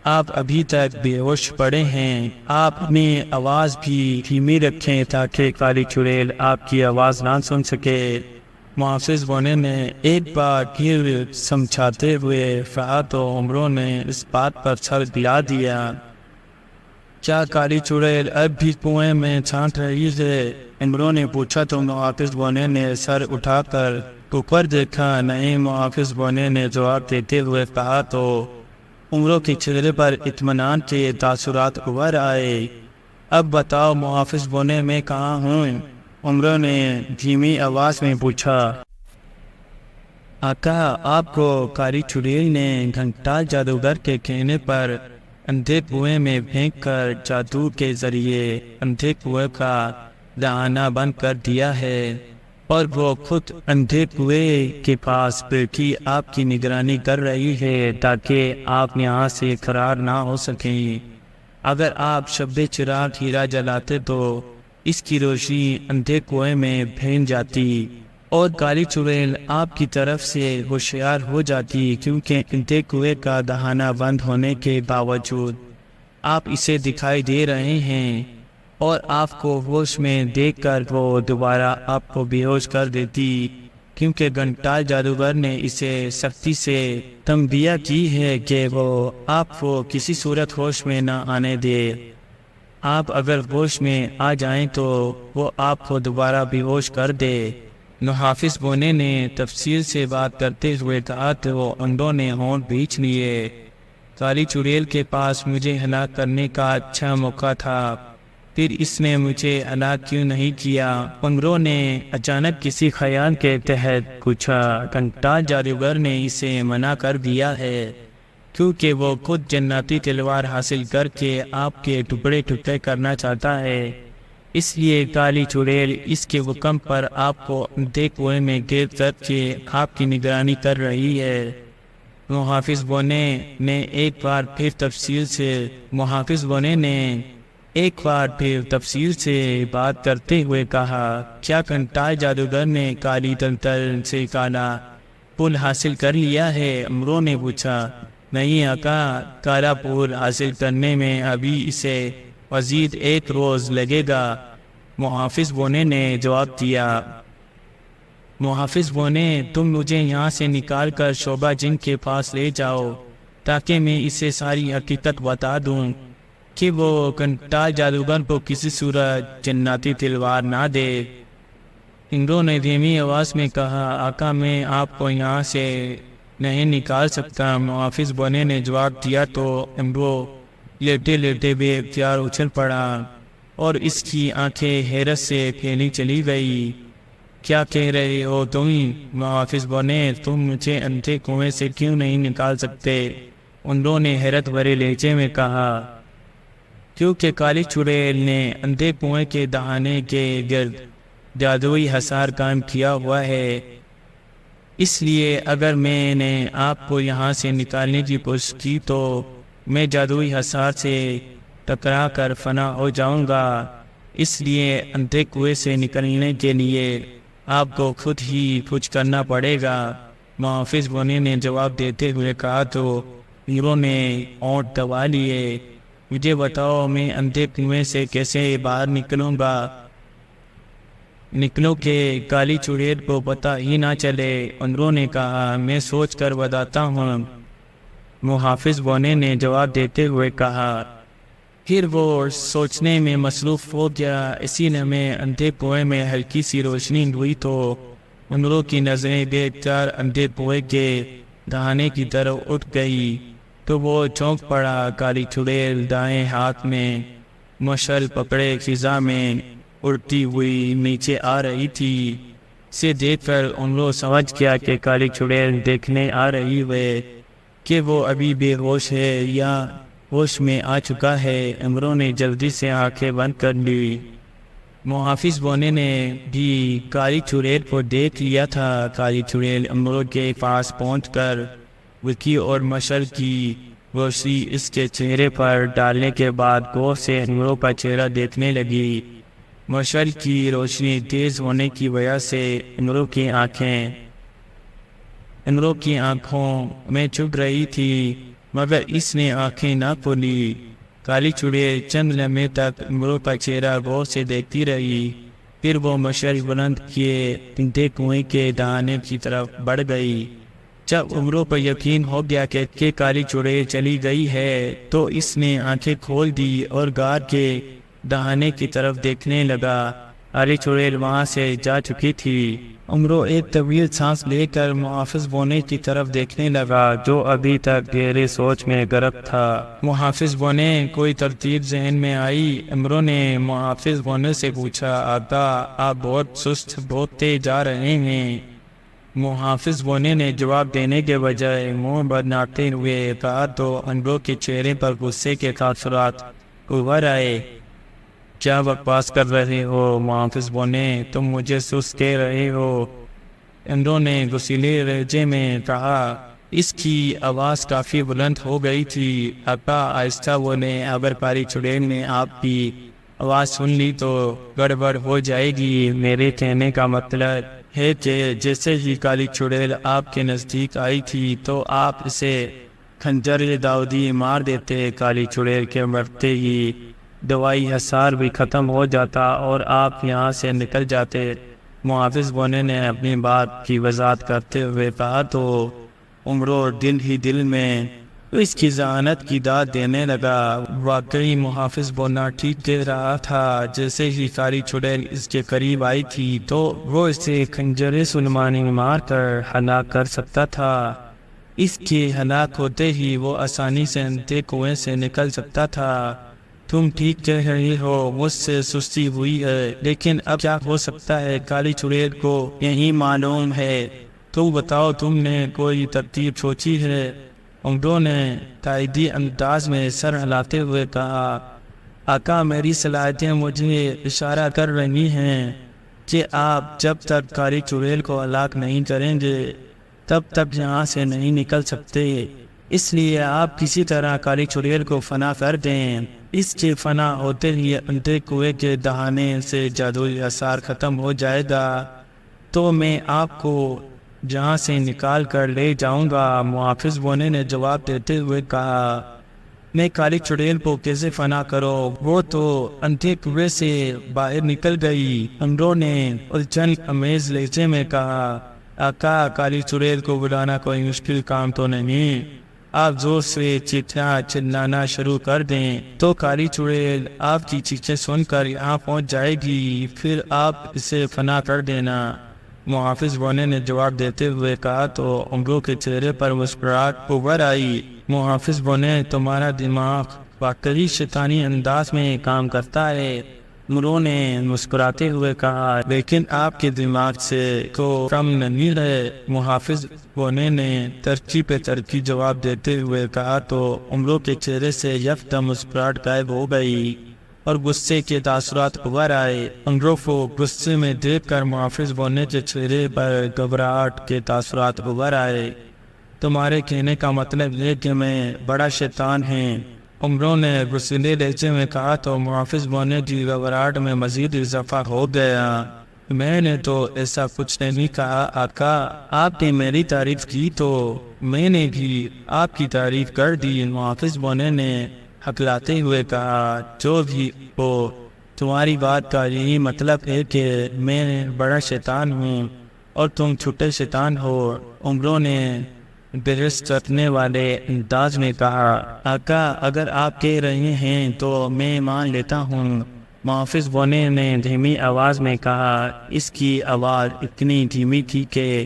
آپ ابھی تک بے ہوش پڑے ہیں۔ آپ اپنی آواز بھی دھیمی رکھیں تاکہ کالی چڑیل آپ کی آواز نہ سن سکے۔ محافظ بونے نے ایک بار پھر سمجھاتے ہوئے کہا تو امرو نے اس بات پر سر ہلا دیا۔ کیا کالی چڑیل اب بھی کنویں میں چھانٹ رہی ہے؟ امرو نے پوچھا تو محافظ بونے نے سر اٹھا کر اوپر دیکھا۔ نہیں، محافظ بونے نے جواب دیتے ہوئے کہا تو امرو کے چہرے پر اطمینان کے تاثرات ابھر آئے۔ اب بتاؤ محافظ بونے، میں کہاں ہوں؟ امرو نے دھیمی آواز میں پوچھا۔ آقا، آپ کو کالی چڑیل نے گھنٹال جادوگر کے کہنے پر اندھے کنویں میں پھینک کر جادو کے ذریعے اندھے کنویں کا دہانہ بند کر دیا ہے۔ اور وہ خود اندھے کنویں کے پاس بیٹھی آپ کی نگرانی کر رہی ہے تاکہ آپ یہاں سے فرار نہ ہو سکیں۔ اگر آپ شب چراغ ہیرا جلاتے تو اس کی روشنی اندھے کنویں میں پھیل جاتی اور کالی چڑیل آپ کی طرف سے ہوشیار ہو جاتی، کیونکہ اندھے کنویں کا دہانہ بند ہونے کے باوجود آپ اسے دکھائی دے رہے ہیں اور آپ کو ہوش میں دیکھ کر وہ دوبارہ آپ کو بے ہوش کر دیتی، کیونکہ گھنٹال جادوگر نے اسے سختی سے تنبیہ کی ہے کہ وہ آپ کو کسی صورت ہوش میں نہ آنے دے۔ آپ اگر ہوش میں آ جائیں تو وہ آپ کو دوبارہ بے ہوش کر دے۔ محافظ بونے نے تفصیل سے بات کرتے ہوئے کہا تو انڈوں نے ہونٹ بھینچ لیے۔ کالی چڑیل کے پاس مجھے ہلاک کرنے کا اچھا موقع تھا، پھر اس نے مجھے ہلاک کیوں نہیں کیا؟ پنگروں نے اچانک کسی خیال کے تحت پوچھا۔ گھنٹال جادوگر نے اسے منع کر دیا ہے، کیونکہ وہ خود جناتی تلوار حاصل کر کے آپ کے ٹکڑے ٹکڑے کرنا چاہتا ہے، اس لیے کالی چڑیل اس کے حکم پر آپ کو اندھے کنویں میں گرد کر کے آپ کی نگرانی کر رہی ہے۔ محافظ بونے نے ایک بار پھر تفصیل سے بات کرتے ہوئے کہا، کیا گھنٹال جادوگر نے کالی تلتل سے کالا پھول حاصل کر لیا ہے؟ امروں نے پوچھا۔ نہیں آقا، کالا پھول حاصل کرنے میں ابھی اسے مزید 1 روز لگے گا، محافظ بونے نے جواب دیا۔ محافظ بونے، تم مجھے یہاں سے نکال کر شعبہ جن کے پاس لے جاؤ تاکہ میں اسے ساری حقیقت بتا دوں کہ وہ گھنٹال جادوگر کو کسی صورت جناتی تلوار نہ دے۔ انگروں نے دھیمی آواز میں کہا، آقا میں آپ کو یہاں سے نہیں نکال سکتا، محافظ بونے نے جواب دیا تو انگروں لیٹے لیٹے بے اختیار اچھل پڑا اور اس کی آنکھیں حیرت سے پھیلی چلی گئی۔ کیا کہہ رہے ہو تم؟ محافظ بونے، تم مجھے اندھے کنویں سے کیوں نہیں نکال سکتے؟ انہوں نے حیرت بھرے لہجے میں کہا، کیونکہ کالی چڑیل نے اندھے کنویں کے دہانے کے گرد جادوئی حصار قائم کیا ہوا ہے، اس لیے اگر میں نے آپ کو یہاں سے نکالنے کی کوشش کی تو میں جادوئی حصار سے ٹکرا کر فنا ہو جاؤں گا، اس لیے اندھے کنویں سے نکلنے کے لیے آپ کو خود ہی کچھ کرنا پڑے گا، محافظ بونے نے جواب دیتے ہوئے کہا تو ہیروں نے ہونٹ دبا لیے۔ مجھے بتاؤ، میں اندھے کنویں سے کیسے باہر نکلوں کہ کالی چڑیل کو پتہ ہی نہ چلے؟ انہوں نے کہا، میں سوچ کر بتاتا ہوں، محافظ بونے نے جواب دیتے ہوئے کہا۔ پھر وہ سوچنے میں مصروف ہو گیا۔ اسی لمحے اندھے کنویں میں ہلکی سی روشنی ہوئی تو انہوں کی نظریں بے اختیار اندھے کنویں کے دہانے کی طرف اٹھ گئی تو وہ چونک پڑا۔ کالی چڑیل دائیں ہاتھ میں مشعل پکڑے فضا میں اڑتی ہوئی نیچے آ رہی تھی۔ اسے دیکھ کر انہوں سمجھ گیا کہ کالی چڑیل دیکھنے آ رہی ہے کہ وہ ابھی بے ہوش ہے یا ہوش میں آ چکا ہے۔ امروں نے جلدی سے آنکھیں بند کر لی۔ محافظ بونے نے بھی کالی چڑیل کو دیکھ لیا تھا۔ کالی چڑیل امروں کے پاس پہنچ کر وکی اور مشعل کی روشنی اس کے چہرے پر ڈالنے کے بعد غور سے امروں کا چہرہ دیکھنے لگی۔ مشعل کی روشنی تیز ہونے کی وجہ سے امروں کی آنکھوں میں چبھ رہی تھی، مگر اس نے آنکھیں نہ کھولی۔ کالی چڑیل چند لمحے تک امروں کا چہرہ غور سے دیکھتی رہی، پھر وہ مشعل بلند کیے اندھے کنویں کے دہانے کی طرف بڑھ گئی۔ جب امروں پر یقین ہو گیا کہ کالی چڑیل چلی گئی ہے تو اس نے آنکھیں کھول دی اور غار کے دہانے کی طرف دیکھنے لگا۔ کالی چڑیل وہاں سے جا چکی تھی۔ امرو ایک طویل سانس لے کر محافظ بونے کی طرف دیکھنے لگا جو ابھی تک گہری سوچ میں غرق تھا۔ محافظ بونے، کوئی ترتیب ذہن میں آئی؟ امرو نے محافظ بونے سے پوچھا۔ آقا، آپ بہت سست بھوگتے جا رہے ہیں، محافظ بونے نے جواب دینے کے بجائے منہ بناتے ہوئے کہا تو امرو کے چہرے پر غصے کے تاثرات ابھر آئے۔ کیا بکواس کر رہے ہو؟ محافظ بونے، تم مجھے سست کہہ رہے ہو؟ عمرو نے غصیلے لہجے میں کہا۔ اس کی آواز کافی بلند ہو گئی تھی۔ آقا، آہستہ بولے، اگر کالی چڑیل نے آپ کی آواز سن لی تو گڑبڑ ہو جائے گی۔ میرے کہنے کا مطلب ہے کہ جیسے ہی کالی چڑیل آپ کے نزدیک آئی تھی تو آپ اسے خنجر داؤدی مار دیتے۔ کالی چڑیل کے مرتے ہی دوائی حصار بھی ختم ہو جاتا اور آپ یہاں سے نکل جاتے۔ محافظ بونے نے اپنی بات کی وضاحت کرتے ہوئے کہا تو عمرو دل ہی دل میں اس کی ذہانت کی داد دینے لگا۔ واقعی محافظ بونا ٹھیک کہہ رہا تھا۔ جیسے ہی کالی چڑیل اس کے قریب آئی تھی تو وہ اسے خنجر سلیمانی مار کر ہلاک کر سکتا تھا۔ اس کے ہلاک ہوتے ہی وہ آسانی سے انتھے کنویں سے نکل سکتا تھا۔ تم ٹھیک کہہ رہے ہو، مجھ سے سستی ہوئی ہے، لیکن اب کیا ہو سکتا ہے؟ کالی چڑیل کو یہی معلوم ہے۔ تو بتاؤ، تم نے کوئی ترتیب سوچی ہے؟ عمرو نے تائیدی انداز میں سر ہلاتے ہوئے کہا۔ آقا، میری صلاحیتیں مجھے اشارہ کر رہی ہیں کہ آپ جب تک کالی چڑیل کو ہلاک نہیں کریں گے تب تک یہاں سے نہیں نکل سکتے۔ اس لیے آپ کسی طرح کالی چڑیل کو فنا کر دیں۔ اس کے فنا ہوتے ہی اندھے کنویں کے دہانے سے جادوئی اثار ختم ہو جائے گا تو میں آپ کو جہاں سے نکال کر لے جاؤں گا۔ محافظ بونے نے جواب دیتے ہوئے کہا، میں کالی چڑیل کو کیسے فنا کرو؟ وہ تو اندھے کنویں سے باہر نکل گئی۔ عمرو نے الجھن امیز لہجے میں کہا۔ آقا، کالی چڑیل کو بلانا کوئی مشکل کام تو نہیں۔ آپ زور سے چیخنا چلانا شروع کر دیں تو کالی چڑیل آپ کی چیخیں سن کر یہاں پہنچ جائے گی، پھر آپ اسے فنا کر دینا۔ محافظ بونے نے جواب دیتے ہوئے کہا تو عمرو کے چہرے پر مسکراہٹ ابھر آئی۔ محافظ بونے، تمہارا دماغ واقعی شیطانی انداز میں کام کرتا ہے۔ عمرو نے مسکراتے ہوئے کہا، لیکن آپ کے دماغ سے تو کم نہیں ہے۔ محافظ بونے نے ترقی پہ ترقی جواب دیتے ہوئے کہا تو عمرو کے چہرے سے یکدم مسکراہٹ غائب ہو گئی اور غصے کے تاثرات ابھر آئے۔ عمرو کو غصے میں دیکھ کر محافظ بونے کے چہرے پر گھبراہٹ کے تاثرات ابھر آئے۔ تمہارے کہنے کا مطلب ہے کہ میں بڑا شیطان ہوں؟ عمرو نے غصیلے لہجے میں کہا تو محافظ بونے کی گھبراہٹ میں مزید اضافہ ہو گیا۔ میں نے تو ایسا کچھ نہیں کہا آقا، آپ نے میری تعریف کی تو میں نے بھی آپ کی تعریف کر دی۔ محافظ بونے نے ہکلاتے ہوئے کہا، جو بھی ہو، تمہاری بات کا یہی مطلب ہے کہ میں بڑا شیطان ہوں اور تم چھوٹے شیطان ہو۔ عمرو نے بحث کرنے والے انداز میں کہا، آقا، اگر آپ کہہ رہے ہیں تو میں مان لیتا ہوں۔ محافظ بونے نے دھیمی آواز میں کہا۔ اس کی آواز اتنی دھیمی تھی کہ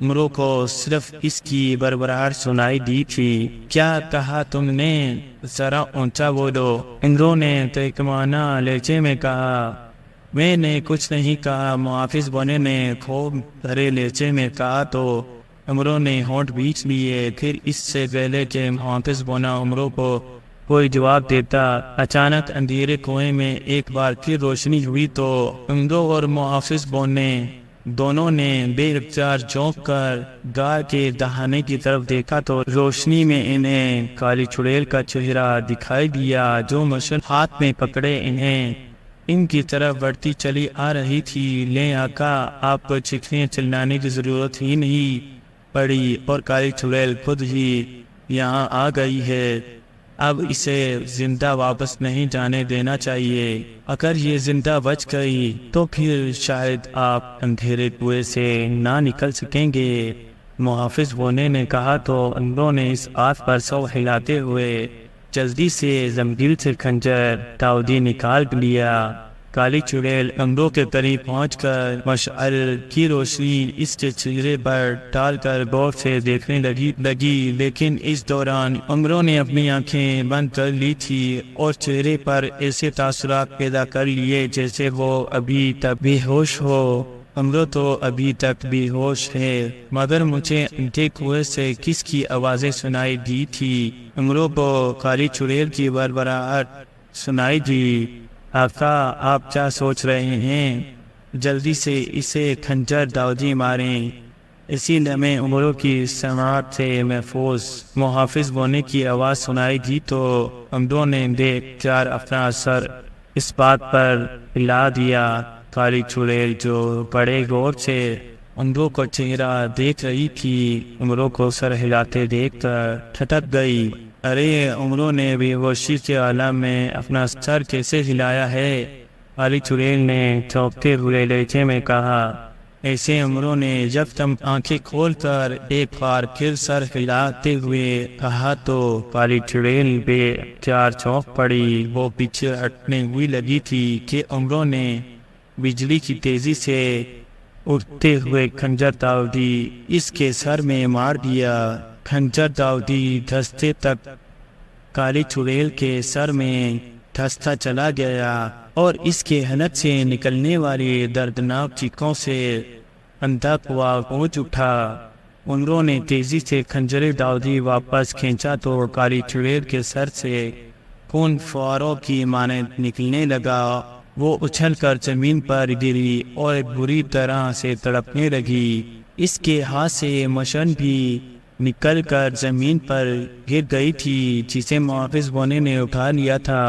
عمرو کو صرف اس کی بھربھراہٹ سنائی دی تھی۔ کیا کہا تم نے؟ ذرا اونچا بولو، عمرو نے تحقیرانہ لہجے میں کہا۔ میں نے کچھ نہیں کہا، محافظ بونے نے خوب بھرے لہجے میں کہا تو عمرو نے ہونٹ بیچ لیے۔ پھر اس سے پہلے کہ محافظ بونا عمرو کو کوئی جواب دیتا، اچانک اندھیرے کنویں میں ایک بار پھر روشنی ہوئی تو عمرو اور محافظ بونے دونوں نے بے اختیار چونک کر غار کے دہانے کی طرف دیکھا تو روشنی میں انہیں کالی چڑیل کا چہرہ دکھائی دیا جو مشعل ہاتھ میں پکڑے انہیں ان کی طرف بڑھتی چلی آ رہی تھی۔ لیں آقا، آپ کو چیخنے چلانے کی ضرورت ہی نہیں پڑی اور کالی چڑیل خود ہی یہاں آ گئی ہے۔ اب اسے زندہ واپس نہیں جانے دینا چاہیے۔ اگر یہ زندہ بچ گئی تو پھر شاید آپ اندھیرے کنویں سے نہ نکل سکیں گے۔ محافظ بونے نے کہا تو عمرو نے اس بات پر سر ہلاتے ہوئے جلدی سے زنبیل سے خنجر داؤدی نکال لیا۔ کالی چڑیل عمرو کے قریب پہنچ کر مشعل کی روشنی اس کے چہرے پر ڈال کر غور سے دیکھنے لگی، لیکن اس دوران عمرو نے اپنی آنکھیں بند کر لی تھی اور چہرے پر ایسے تاثرات پیدا کر لیے جیسے وہ ابھی تک بے ہوش ہو۔ عمرو تو ابھی تک بے ہوش ہے، مگر مجھے اندھے کنویں سے کس کی آوازیں سنائی دی تھی؟ عمرو کو کالی چڑیل کی بھربھراہٹ سنائی دی۔ آقا آپ کیا سوچ رہے ہیں؟ جلدی سے اسے خنجر داؤدی ماریں۔ اسی لمحے عمروں کی سماعت سے محافظ بونے کی آواز سنائی دی تو عمروں نے دیکھ 4 اپنا سر اس بات پر ہلا دیا۔ کالی چڑیل جو بڑے غور سے عمروں کو چہرہ دیکھ رہی تھی، عمروں کو سر ہلاتے دیکھ کر ٹھٹک گئی۔ ارے عمروں نے بھی ہوشی کے عالم میں اپنا سر کیسے ہلایا ہے؟ کالی چڑیل نے چونکتے ہوئے لہجے میں کہا۔ ایسے عمروں نے جب تم آنکھیں کھول کر ایک بار پھر سر ہلاتے ہوئے کہا تو کالی چڑیل بے اختیار چونک پڑی۔ وہ پیچھے ہٹنے ہوئی لگی تھی کہ عمروں نے بجلی کی تیزی سے اٹھتے ہوئے خنجر داؤدی اس کے سر میں مار دیا۔ خنجر داؤدی دھستے تک کالی چڑیل کے سر میں دھستا چلا گیا اور اس کے حلق سے نکلنے والی دردناک چیخوں سے اندھا کنواں گونج اٹھا۔ عمروں نے تیزی سے خنجر داؤدی واپس کھینچا تو کالی چڑیل کے سر سے خون فواروں کی مانند نکلنے لگا۔ وہ اچھل کر زمین پر گری اور بری طرح سے تڑپنے لگی۔ اس کے ہاتھ سے مشن بھی نکل کر زمین پر گر گئی تھی جسے محافظ بونے نے اٹھا لیا تھا۔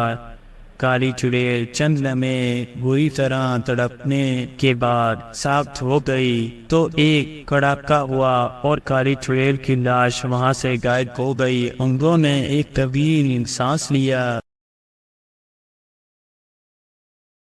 کالی چڑیل چند لمحے بری طرح تڑپنے کے بعد ساخت ہو گئی تو ایک کڑاکا ہوا اور کالی چڑیل کی لاش وہاں سے غائب ہو گئی۔ عمروں نے ایک طویل سانس لیا۔